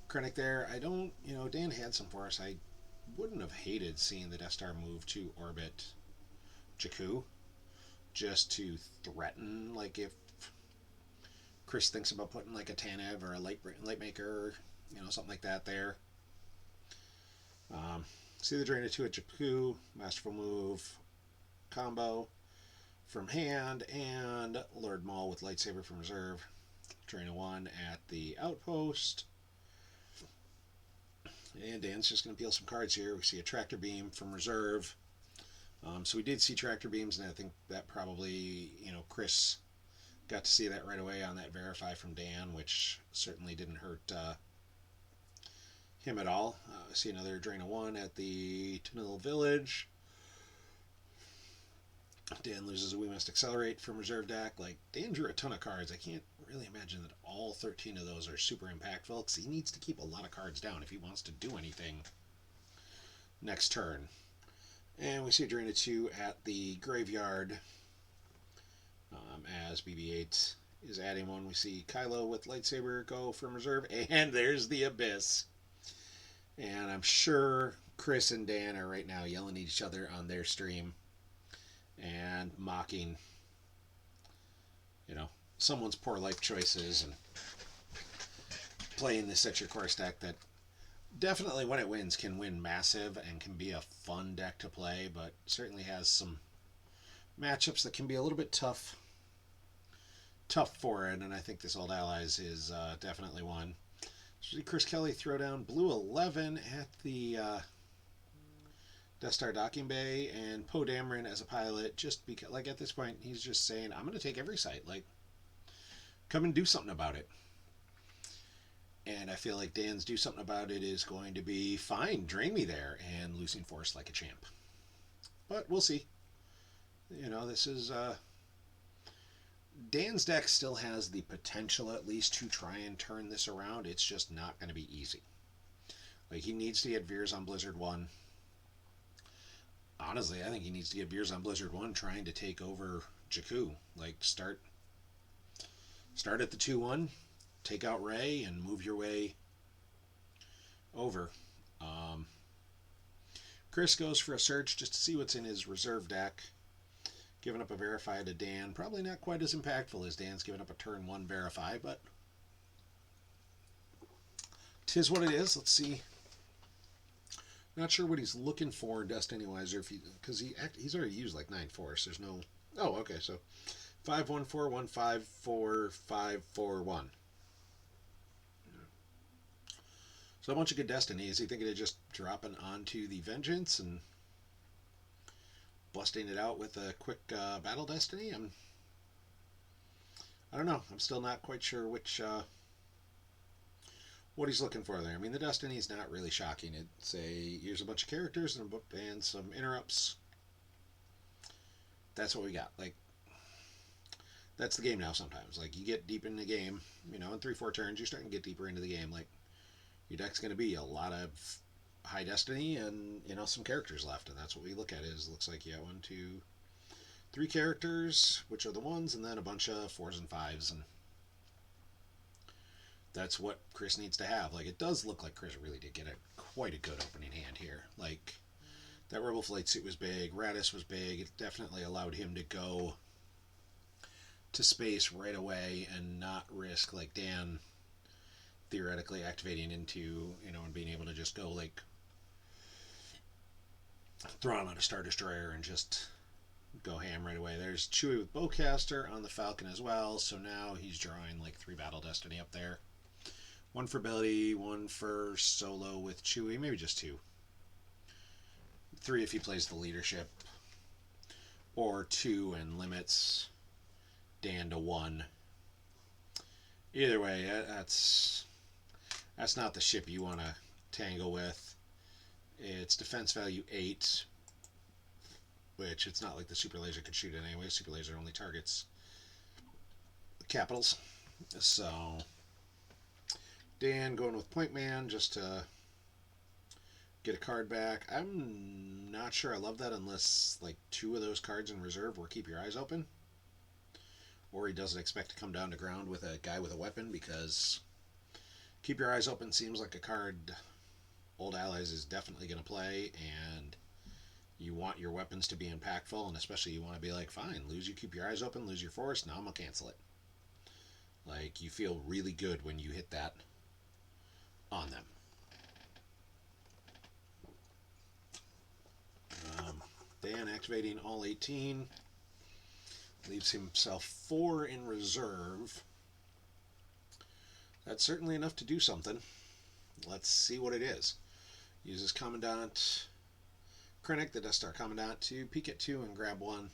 Krennic there. I don't, Dan had some for us. I wouldn't have hated seeing the Death Star move to orbit Jakku, just to threaten, if Chris thinks about putting a Tanev or a Lightmaker, something like that there. See the drain of 2 at Jakku, masterful move, combo from hand, and Lord Maul with lightsaber from reserve. Drain of 1 at the outpost. And Dan's just going to peel some cards here. We see a Tractor Beam from reserve. So we did see Tractor Beams, and I think that probably, Chris got to see that right away on that verify from Dan, which certainly didn't hurt him at all. See another Drain of 1 at the Tamil Village. Dan loses a We Must Accelerate from reserve deck. Dan drew a ton of cards. I can't really imagine that all 13 of those are super impactful, because he needs to keep a lot of cards down if he wants to do anything next turn. And we see a Drain of 2 at the Graveyard. As BB-8 is adding one, we see Kylo with lightsaber go from reserve, and there's the Abyss. And I'm sure Chris and Dan are right now yelling at each other on their stream and mocking, someone's poor life choices and playing this at your core stack that definitely when it wins can win massive and can be a fun deck to play, but certainly has some matchups that can be a little bit tough for it, and I think this Old Allies is definitely one. So Chris Kelly throw down blue 11 at the Death Star docking bay, and Poe Dameron as a pilot, just because, like, at this point, he's just saying, I'm going to take every site. Like, come and do something about it. And I feel like Dan's do something about it is going to be fine, drain me there, and losing force like a champ. But we'll see. This is Dan's deck still has the potential at least to try and turn this around. It's just not going to be easy. Like, he needs to get Veers on Blizzard 1. Honestly, I think he needs to get Veers on Blizzard 1 trying to take over Jakku. Like, start at the 2-1, take out Ray, and move your way over. Um, Chris goes for a search just to see what's in his reserve deck. Giving up a verify to Dan. Probably not quite as impactful as Dan's giving up a turn 1 verify, but tis what it is. Let's see. Not sure what he's looking for Destiny-wise, or because he's already used like 9 force. There's no. Oh, okay. So 5-1-4-1-5-4-5-4-1. So a bunch of good Destiny. Is he thinking of just dropping onto the Vengeance and busting it out with a quick Battle Destiny? I don't know. I'm still not quite sure what he's looking for there. I mean, the Destiny's not really shocking. It's here's a bunch of characters and some interrupts. That's what we got. Like, that's the game now sometimes. Like, you get deep in the game, in 3-4 turns, you're starting to get deeper into the game. Like, your deck's going to be a lot of high Destiny and, some characters left. And that's what we look at is, looks like you got 1, 2, 3 characters, which are the ones, and then a bunch of 4s and 5s. And that's what Chris needs to have. Like, it does look like Chris really did get quite a good opening hand here. Like, that Rebel Flight suit was big, Radis was big. It definitely allowed him to go to space right away and not risk, like, Dan theoretically activating into, and being able to just go, like, throw him on a Star Destroyer and just go ham right away. There's Chewie with Bowcaster on the Falcon as well, so now he's drawing, like, 3 Battle Destiny up there. 1 for Billy, 1 for Solo with Chewie, maybe just 2. 3 if he plays the leadership, or 2 and limits Dan to 1. Either way, that's not the ship you want to tangle with. It's defense value 8, which it's not like the super laser could shoot it anyway. Super laser only targets capitals. So Dan going with Point Man just to get a card back. I'm not sure I love that unless, like, 2 of those cards in reserve were Keep Your Eyes Open. Or he doesn't expect to come down to ground with a guy with a weapon, because Keep Your Eyes Open seems like a card Old Allies is definitely going to play, and you want your weapons to be impactful, and especially you want to be like, fine, lose your Keep Your Eyes Open, lose your force, now I'm going to cancel it. Like, you feel really good when you hit that on them. Dan activating all 18. Leaves himself 4 in reserve. That's certainly enough to do something. Let's see what it is. Uses Commandant Krennic, the Death Star Commandant, to peek at 2 and grab 1.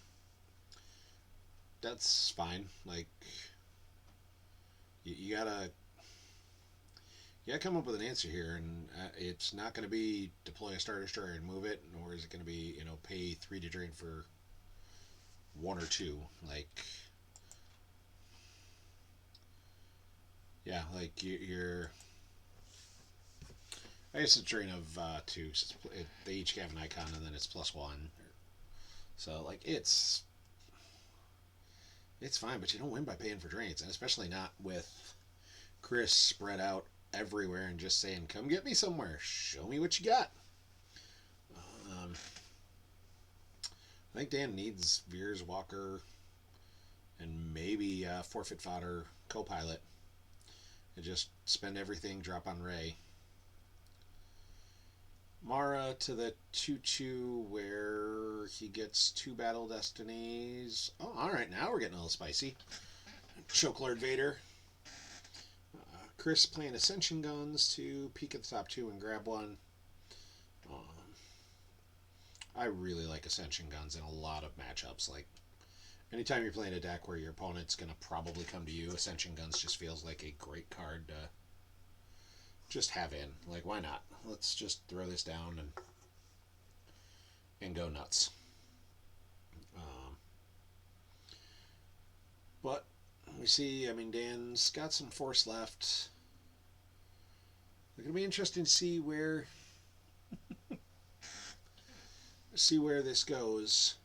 That's fine. Like, you gotta come up with an answer here, and it's not going to be deploy a Star Destroyer and move it, nor is it going to be, pay 3 to drain for 1 or 2. Like, yeah, like you're. I guess it's drain of 2. So they each have an icon, and then it's +1. So, like, it's fine, but you don't win by paying for drains, and especially not with Chris spread out everywhere and just saying, come get me somewhere, show me what you got. I think Dan needs Veers, Walker, and maybe Forfeit Fodder co-pilot, and just spend everything, drop on Ray. Mara to the 2/2 where he gets 2 Battle Destinies. Oh, alright, now we're getting a little spicy. Chokelord Vader. Chris playing Ascension Guns to peek at the top 2 and grab one. I really like Ascension Guns in a lot of matchups. Like, anytime you're playing a deck where your opponent's going to probably come to you, Ascension Guns just feels like a great card to just have in. Like, why not? Let's just throw this down and go nuts. But we see, I mean, Dan's got some force left. It's going to be interesting to see where this goes.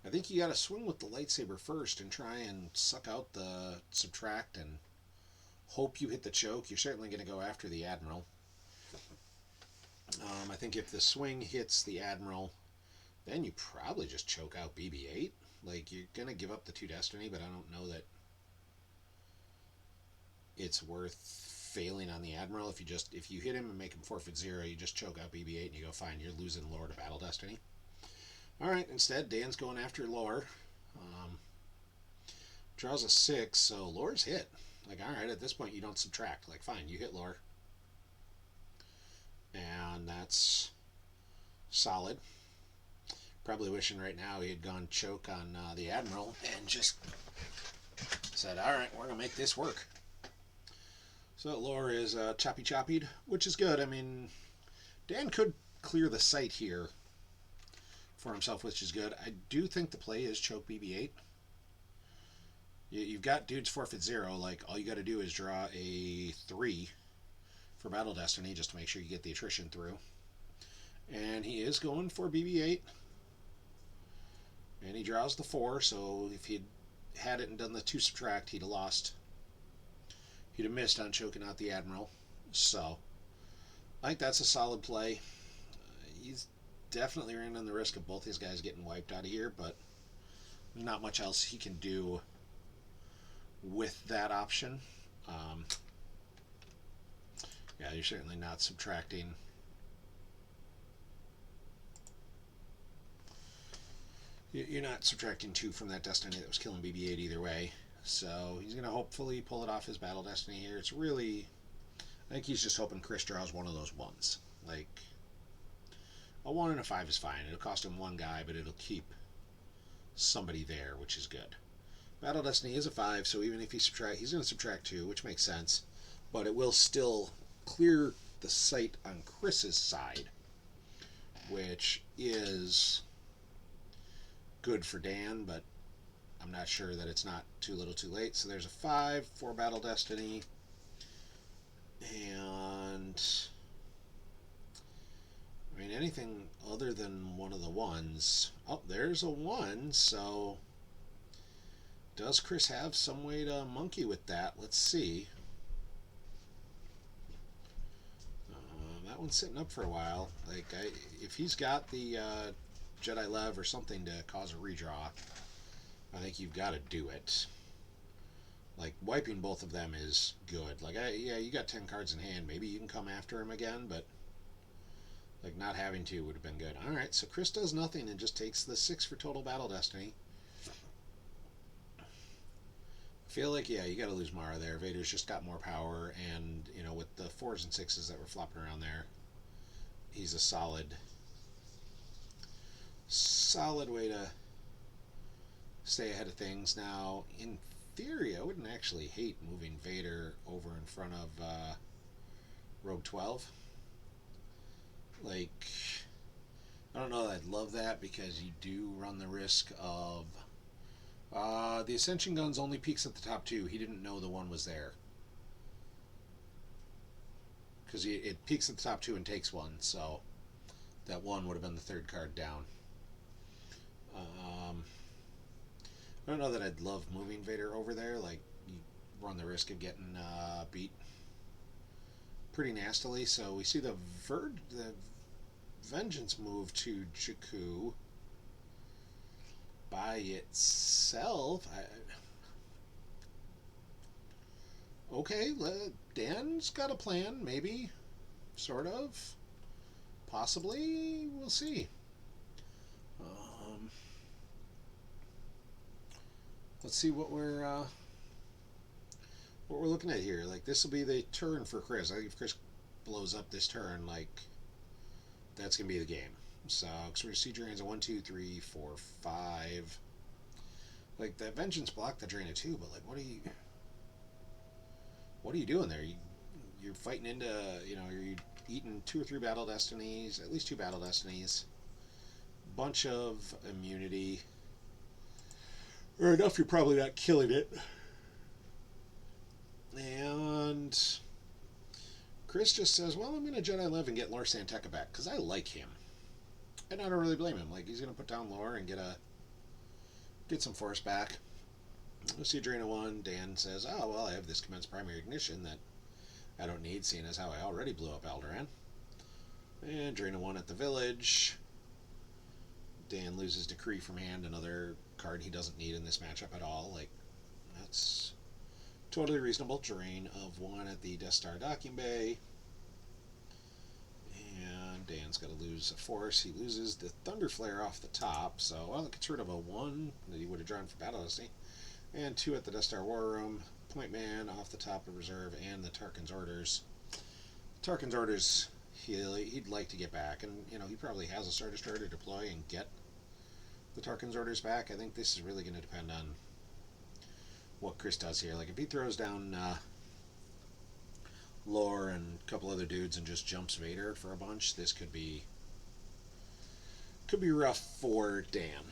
I think you got to swing with the lightsaber first and try and suck out the subtract and hope you hit the choke. You're certainly going to go after the Admiral. I think if the swing hits the Admiral, then you probably just choke out BB-8. Like, you're going to give up the 2 Destiny, but I don't know that it's worth failing on the Admiral. If you hit him and make him forfeit 0, you just choke out BB-8 and you go, fine, you're losing lore to Battle Destiny. Alright, instead, Dan's going after lore. Draws a 6, so lore's hit. Like, alright, at this point you don't subtract. Like, fine, you hit lore. And that's solid. Probably wishing right now he had gone choke on the Admiral and just said, alright, we're going to make this work. So lore is choppy-choppied, which is good. I mean, Dan could clear the site here for himself, which is good. I do think the play is choke BB-8. You've got dudes forfeit 0. Like, all you got to do is draw a 3 for Battle Destiny just to make sure you get the attrition through. And he is going for BB-8. And he draws the 4, so if he'd had it and done the 2 subtract, he'd have lost. He'd have missed on choking out the Admiral. So, I think that's a solid play. He's definitely running the risk of both these guys getting wiped out of here, but there's not much else he can do with that option. Yeah, you're certainly not subtracting. You're not subtracting 2 from that Destiny that was killing BB-8 either way. So he's going to hopefully pull it off his Battle Destiny here. It's really, I think he's just hoping Chris draws one of those 1s. Like, a 1 and a 5 is fine. It'll cost him 1 guy, but it'll keep somebody there, which is good. Battle Destiny is a 5, so even if he subtract, he's going to subtract 2, which makes sense. But it will still clear the site on Chris's side, which is good for Dan, but I'm not sure that it's not too little too late. So there's a 5 for Battle Destiny. And I mean, anything other than one of the 1s. Oh, there's a 1. So does Chris have some way to monkey with that? Let's see. That one's sitting up for a while. Like, if he's got the Jedi Lev or something to cause a redraw, I think you've got to do it. Like, wiping both of them is good. Like, yeah, you got 10 cards in hand. Maybe you can come after him again, but like, not having to would have been good. Alright, so Chris does nothing and just takes the 6 for total Battle Destiny. I feel like, yeah, you got to lose Mara there. Vader's just got more power, and, you know, with the 4s and 6s that were flopping around there, he's a solid way to stay ahead of things. Now, in theory, I wouldn't actually hate moving Vader over in front of Rogue 12. Like, I don't know that I'd love that, because you do run the risk of the Ascension Guns only peaks at the top 2. He didn't know the 1 was there, because it peaks at the top 2 and takes 1, so that 1 would have been the 3rd card down. I don't know that I'd love moving Vader over there. Like, you run the risk of getting beat pretty nastily. So we see the Vengeance move to Jakku by itself. Okay, Dan's got a plan, maybe, sort of. Possibly, we'll see. Um, let's see what we're looking at here. Like, this will be the turn for Chris. I think if Chris blows up this turn, like, that's gonna be the game. So, because we see drains a 1, 2, 3, 4, 5. Like, that vengeance blocked the drain of 2, but like, what are you doing there? You're fighting into, you're eating 2 or 3 battle destinies, at least 2 battle destinies, bunch of immunity, or enough you're probably not killing it. And Chris just says, well, I'm going to Jedi Live and get Lor Santeca back, because I like him. And I don't really blame him. Like, he's going to put down Lor and get some force back. We see Adrena 1. Dan says, oh, well, I have this commence primary ignition that I don't need, seeing as how I already blew up Alderaan. And Adrena 1 at the village. Dan loses Decree from hand, another card he doesn't need in this matchup at all. Like, that's totally reasonable. Drain of 1 at the Death Star docking bay. And Dan's got to lose a force. He loses the Thunder Flare off the top, so, well, it gets rid of a 1 that he would have drawn for Battle Destiny. And 2 at the Death Star War Room. Point Man off the top of reserve, and the Tarkin's Orders. Tarkin's Orders, he'd like to get back, and, he probably has a Star Destroyer to deploy and get the Tarkin's Orders back. I think this is really going to depend on what Chris does here. Like, if he throws down Lore and a couple other dudes and just jumps Vader for a bunch, this could be rough for Dan.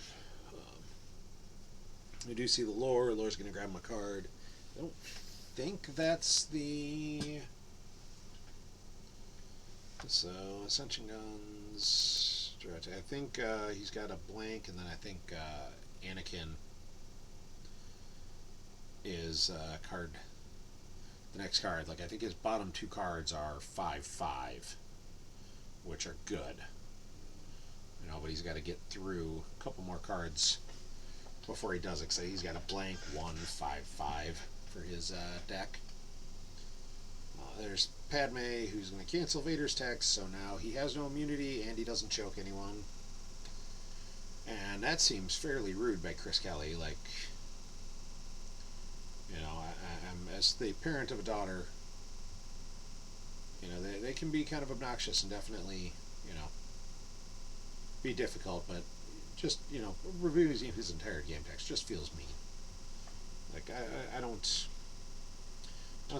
We do see the Lore. Lore's going to grab him a card. I don't think that's the... So, Ascension Guns... I think he's got a blank, and then I think Anakin is card... The next card. Like, I think his bottom 2 cards are 5/5, which are good. But he's got to get through a couple more cards before he does it. So he's got a blank 1/5/5 for his deck. There's Padme, who's going to cancel Vader's text, so now he has no immunity and he doesn't choke anyone. And that seems fairly rude by Chris Kelly. Like, I'm, as the parent of a daughter, they can be kind of obnoxious and definitely, be difficult, but just, reviewing his entire game text just feels mean. Like, I don't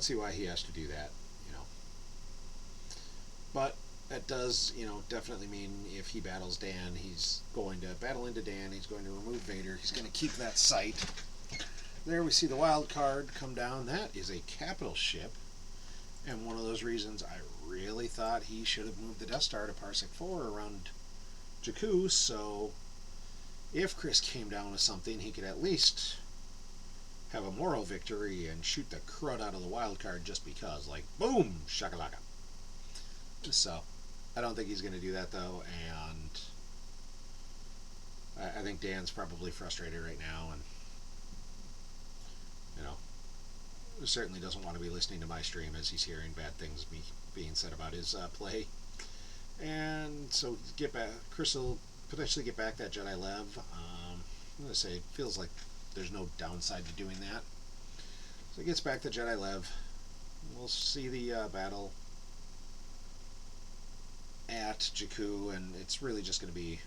see why he has to do that, But that does, definitely mean if he battles Dan, he's going to battle into Dan, he's going to remove Vader, he's going to keep that sight. There we see the wild card come down. That is a capital ship, and one of those reasons I really thought he should have moved the Death Star to Parsec 4 around Jakku, so if Chris came down with something, he could at least have a moral victory and shoot the crud out of the wild card just because. Like, boom, shakalaka. So, I don't think he's going to do that, though, and I think Dan's probably frustrated right now, and, certainly doesn't want to be listening to my stream as he's hearing bad things being said about his play. And so, Chris will potentially get back that Jedi Lev. I'm going to say, it feels like there's no downside to doing that. So he gets back the Jedi Lev. We'll see the battle at Jakku, and it's really just going to be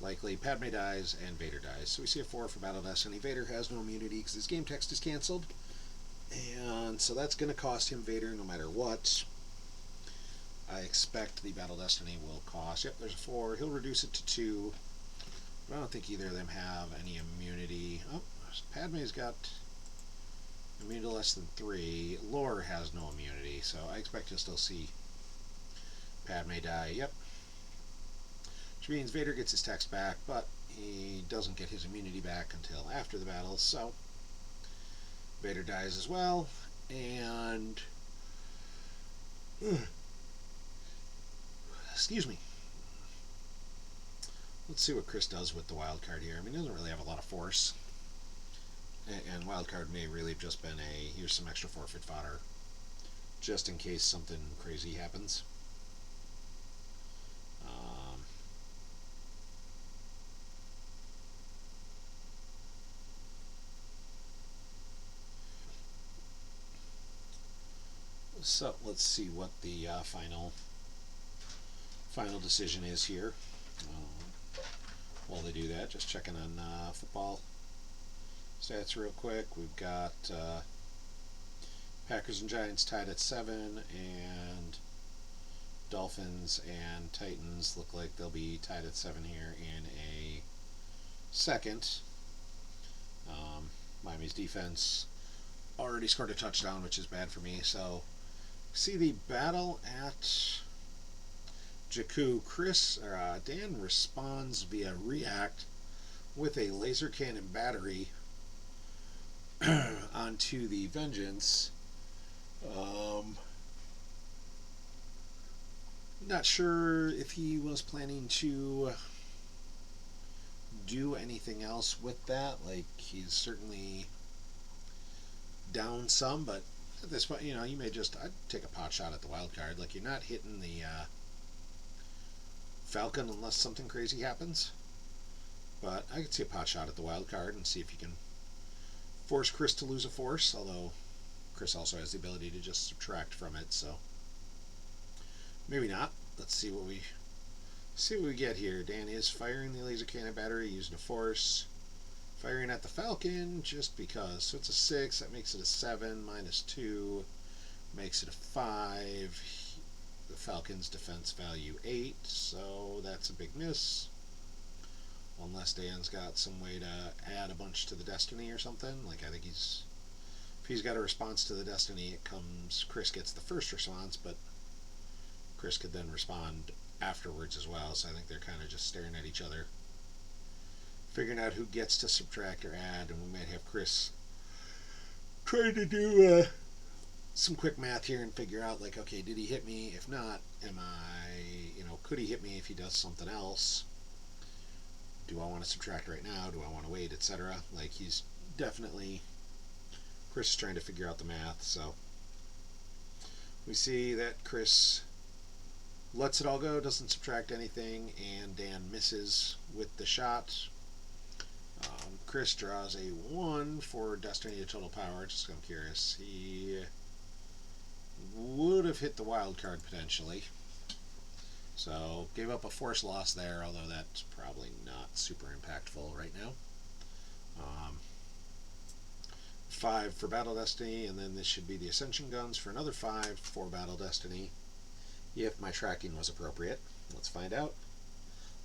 likely Padme dies and Vader dies. So we see a 4 for Battle Destiny. Vader has no immunity because his game text is canceled, and so that's going to cost him Vader no matter what. I expect the Battle Destiny will cost... Yep, there's a 4. He'll reduce it to 2. But I don't think either of them have any immunity. Oh, Padme's got immunity to less than 3. Lore has no immunity, so I expect you'll still see Padme die. Yep. Which means Vader gets his text back, but he doesn't get his immunity back until after the battle, so Vader dies as well, and... excuse me. Let's see what Chris does with the wild card here. I mean, he doesn't really have a lot of force. And wild card may really have just been here's some extra forfeit fodder, just in case something crazy happens. So let's see what the final decision is here. While they do that, just checking on football stats real quick. We've got Packers and Giants tied at 7, and Dolphins and Titans look like they'll be tied at 7 here in a second. Miami's defense already scored a touchdown, which is bad for me. So, see the battle at Jakku. Dan responds via React with a laser cannon battery onto the Vengeance. Not sure if he was planning to do anything else with that. Like, he's certainly down some, but at this point, you may just, I'd take a pot shot at the wild card. Like, you're not hitting the Falcon unless something crazy happens. But I could see a pot shot at the wild card and see if you can force Chris to lose a force, although Chris also has the ability to just subtract from it, so maybe not. Let's see what we get here. Dan is firing the laser cannon battery using a force. Firing at the Falcon just because. So it's a 6. That makes it a 7. Minus 2 makes it a 5. The Falcon's defense value 8. So that's a big miss. Unless Dan's got some way to add a bunch to the destiny or something. Like, I think if he's got a response to the destiny, Chris gets the first response, but Chris could then respond afterwards as well. So I think they're kind of just staring at each other, figuring out who gets to subtract or add, and we might have Chris trying to do some quick math here and figure out, like, okay, did he hit me? If not, could he hit me if he does something else? Do I want to subtract right now? Do I want to wait, etc.? Like, he's definitely, Chris is trying to figure out the math. So we see that Chris lets it all go, doesn't subtract anything, and Dan misses with the shot. Chris draws a 1 for Destiny to Total Power. Just I'm curious. He would have hit the wild card potentially. So gave up a force loss there, although that's probably not super impactful right now. 5 for Battle Destiny, and then this should be the Ascension Guns for another 5 for Battle Destiny, if my tracking was appropriate. Let's find out.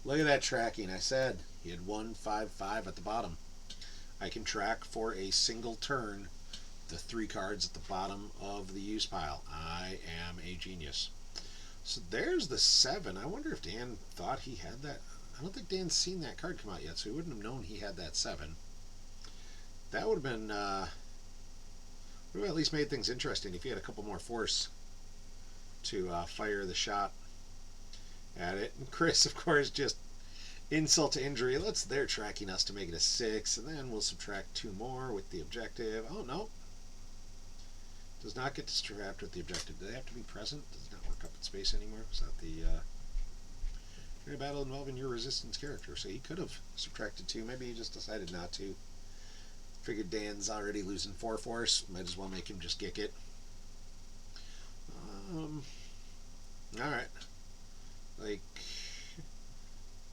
Look at that tracking. I said he had 155 at the bottom. I can track for a single turn the 3 cards at the bottom of the use pile. I am a genius. So there's the 7. I wonder if Dan thought he had that. I don't think Dan's seen that card come out yet, so he wouldn't have known he had that 7. That would have been would have at least made things interesting if he had a couple more force to fire the shot at it. And Chris, of course, just insult to injury. They're tracking us to make it a 6, and then we'll subtract 2 more with the objective. Oh, no. Does not get to subtract with the objective. Do they have to be present? Does not work up in space anymore. Was that the a battle involving your resistance character? So he could have subtracted 2. Maybe he just decided not to. Figured Dan's already losing 4 force. Might as well make him just kick it. Alright. Like,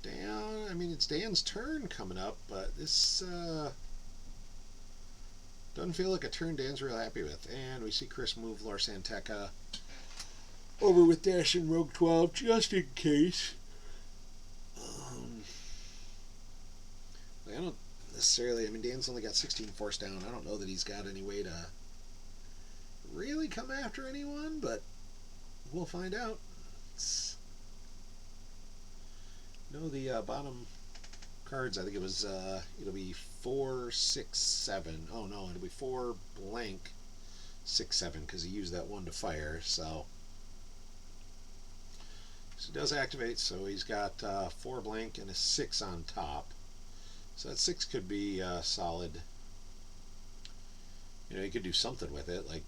Dan, I mean, it's Dan's turn coming up, but this doesn't feel like a turn Dan's real happy with. And we see Chris move Lor Santeca over with Dash and Rogue 12 just in case. I don't necessarily, I mean, Dan's only got 16 force down. I don't know that he's got any way to really come after anyone, but we'll find out. The bottom cards, I think it was, it'll be 4, 6, 7. Oh no, it'll be 4 blank 6, 7 because he used that 1 to fire. So he does activate, so he's got 4 blank and a 6 on top. So that 6 could be solid. He could do something with it, like,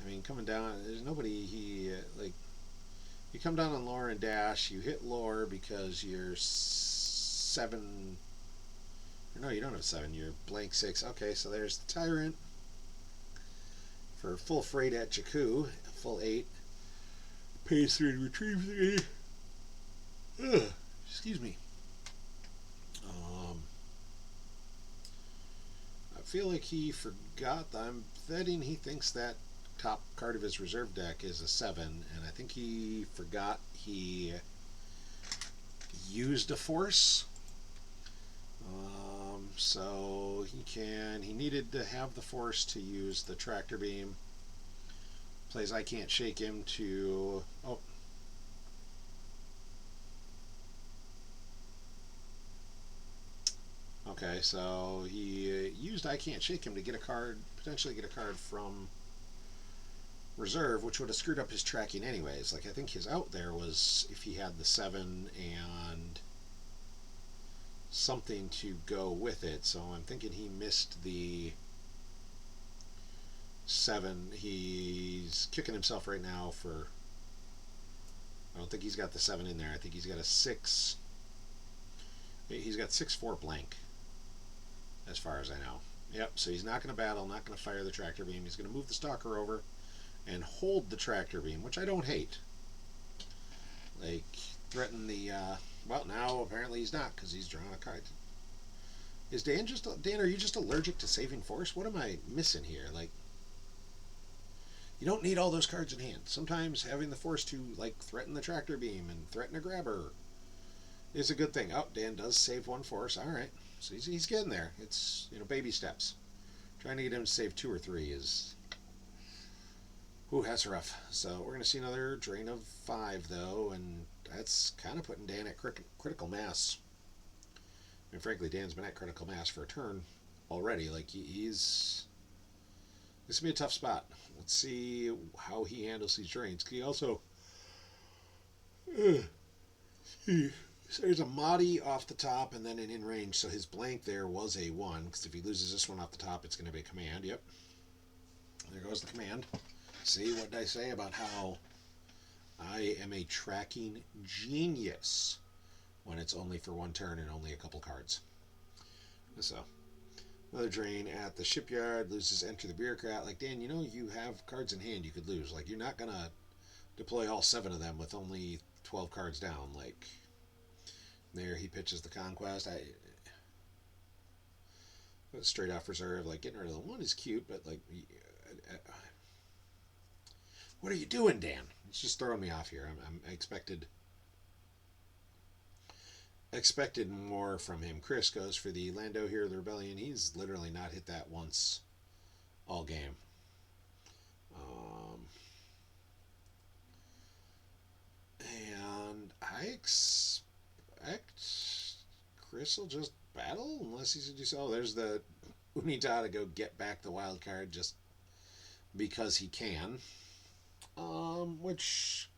I mean, coming down, there's nobody like, you come down on Lore and Dash, you hit Lore because you're 7, or no, you don't have 7, you're blank 6. Okay, so there's the Tyrant. for full freight at Jakku, full 8. Pays 3 to retrieve 3. Ugh, excuse me. I feel like he forgot. I'm betting he thinks that top card of his reserve deck is a 7, and I think he forgot he used a force. So he needed to have the force to use the tractor beam. Plays I Can't Shake Him to, oh. Okay, so he used I Can't Shake Him to get a card, potentially get a card from reserve, which would have screwed up his tracking anyways. Like, I think his out there was if he had the 7 and something to go with it. So I'm thinking he missed the 7. He's kicking himself right now for, I don't think he's got the 7 in there. I think he's got a 6. He's got 6-4 blank, as far as I know. Yep, so he's not going to battle, not going to fire the tractor beam. He's going to move the stalker over and hold the tractor beam, which I don't hate. Like, threaten the, well, now apparently he's not, because he's drawn a card. Is Dan Dan, are you just allergic to saving force? What am I missing here? Like, you don't need all those cards in hand. Sometimes having the force to, like, threaten the tractor beam and threaten a grabber is a good thing. Oh, Dan does save 1 force. All right. So he's getting there. It's, baby steps. Trying to get him to save 2 or 3 is, ooh, that's rough. So we're going to see another drain of 5, though, and that's kind of putting Dan at critical mass. And frankly, Dan's been at critical mass for a turn already. Like, he's... This will be a tough spot. Let's see how he handles these drains. He also... So there's a Mahdi off the top and then an in range, so his blank there was a 1, because if he loses this one off the top, it's going to be a command. Yep. There goes the command. See what did I say about how I am a tracking genius when it's only for 1 turn and only a couple cards. So, another drain at the shipyard, loses Enter the Bureaucrat. Like, Dan, you have cards in hand you could lose. Like, you're not going to deploy all 7 of them with only 12 cards down. Like, there he pitches the Conquest. Straight off reserve. Like, getting rid of the 1 is cute, but, like, what are you doing, Dan? It's just throwing me off here. I expected more from him. Chris goes for the Lando Hero of the Rebellion. He's literally not hit that once all game. And I expect Chris will just battle unless he's going to do so. Oh, there's the Unita to go get back the wild card just because he can. Which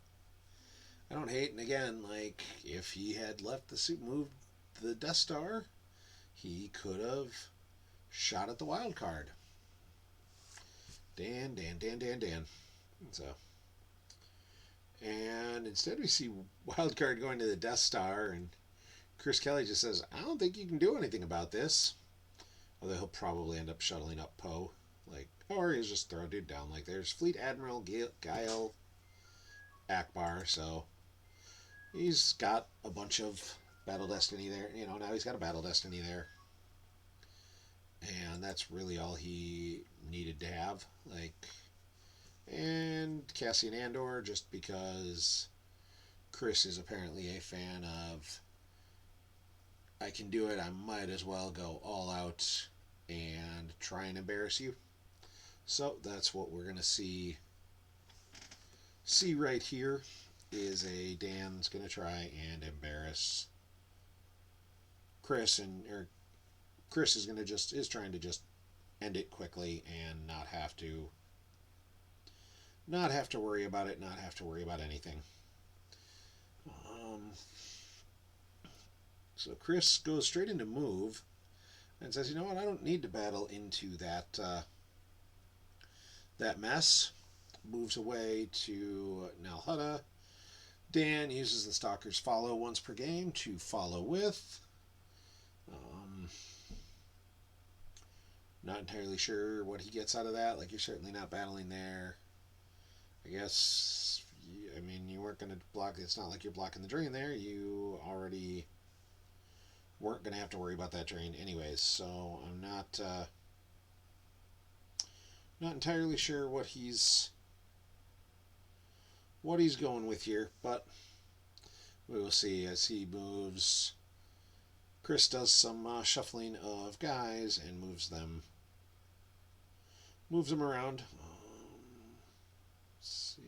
I don't hate. And again, like, if he had left the suit, moved the Death Star, he could have shot at the wild card. Dan. So, and instead we see wild card going to the Death Star, and Chris Kelly just says, I don't think you can do anything about this. Although he'll probably end up shuttling up Poe. Like, or he'll just throw a dude down. Like, there's Fleet Admiral Gael Akbar, so he's got a bunch of Battle Destiny there. Now he's got a Battle Destiny there. And that's really all he needed to have. Like, and Cassian Andor, just because Chris is apparently a fan of, I can do it, I might as well go all out and try and embarrass you. So that's what we're going to see right here is a Dan's going to try and embarrass Chris, or Chris is trying to just end it quickly and not have to worry about it, not have to worry about anything. So Chris goes straight into move and says, you know what, I don't need to battle into that mess. Moves away to Nal Hutta. Dan uses the Stalker's Follow once per game to follow with. Not entirely sure what he gets out of that. Like, you're certainly not battling there. I guess, I mean, you weren't going to block. It's not like you're blocking the drain there. You already weren't going to have to worry about that drain anyways. So I'm not entirely sure what he's going with here, but we will see as he moves. Chris does some shuffling of guys and moves them around. Let's see.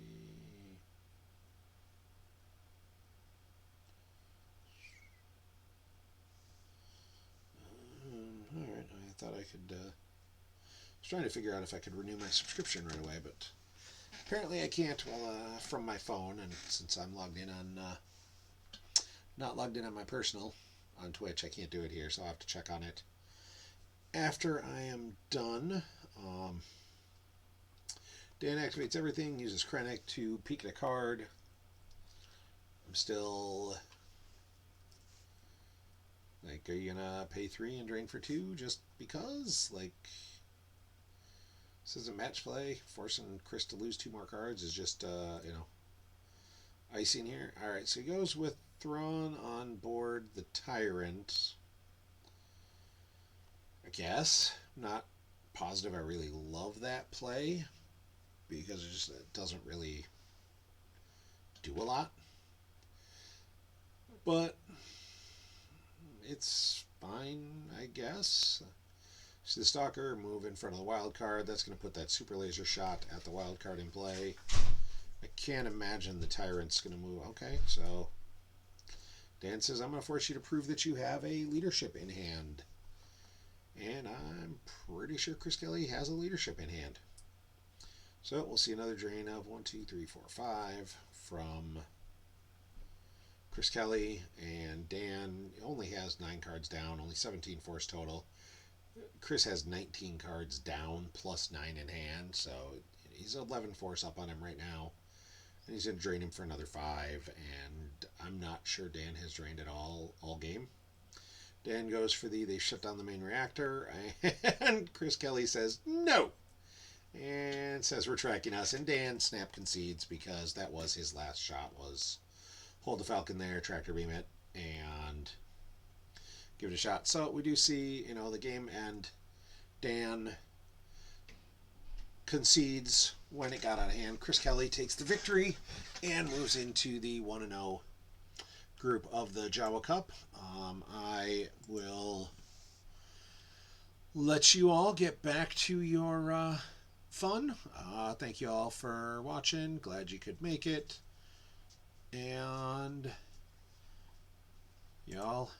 All right, I thought I could. I was trying to figure out if I could renew my subscription right away, but apparently I can't. Well, from my phone, and since I'm logged in on, not logged in on my personal on Twitch, I can't do it here, so I'll have to check on it after I am done. Dan activates everything, uses Krennic to peek at a card. I'm still like, are you gonna pay 3 and drain for 2 just because? Like, this isn't match play. Forcing Chris to lose 2 more cards is just, icing here. Alright, so he goes with Thrawn on board the Tyrant. I guess. Not positive I really love that play because it doesn't really do a lot. But it's fine, I guess. So the Stalker, move in front of the wild card. That's going to put that super laser shot at the wild card in play. I can't imagine the Tyrant's going to move. Okay, so Dan says, I'm going to force you to prove that you have a leadership in hand. And I'm pretty sure Chris Kelly has a leadership in hand. So we'll see another drain of 1, 2, 3, 4, 5 from Chris Kelly, and Dan only has 9 cards down, only 17 force total. Chris has 19 cards down plus 9 in hand, so he's 11 force up on him right now. And he's going to drain him for another 5, and I'm not sure Dan has drained at all game. Dan goes for they shut down the main reactor, and Chris Kelly says no, and says we're tracking us, and Dan snap concedes because that was his last shot, was hold the Falcon there, tractor beam it, and give it a shot. So we do see, the game end. Dan concedes when it got out of hand. Chris Kelly takes the victory and moves into the 1-0 group of the Jawa Cup. I will let you all get back to your fun. Thank you all for watching. Glad you could make it. And y'all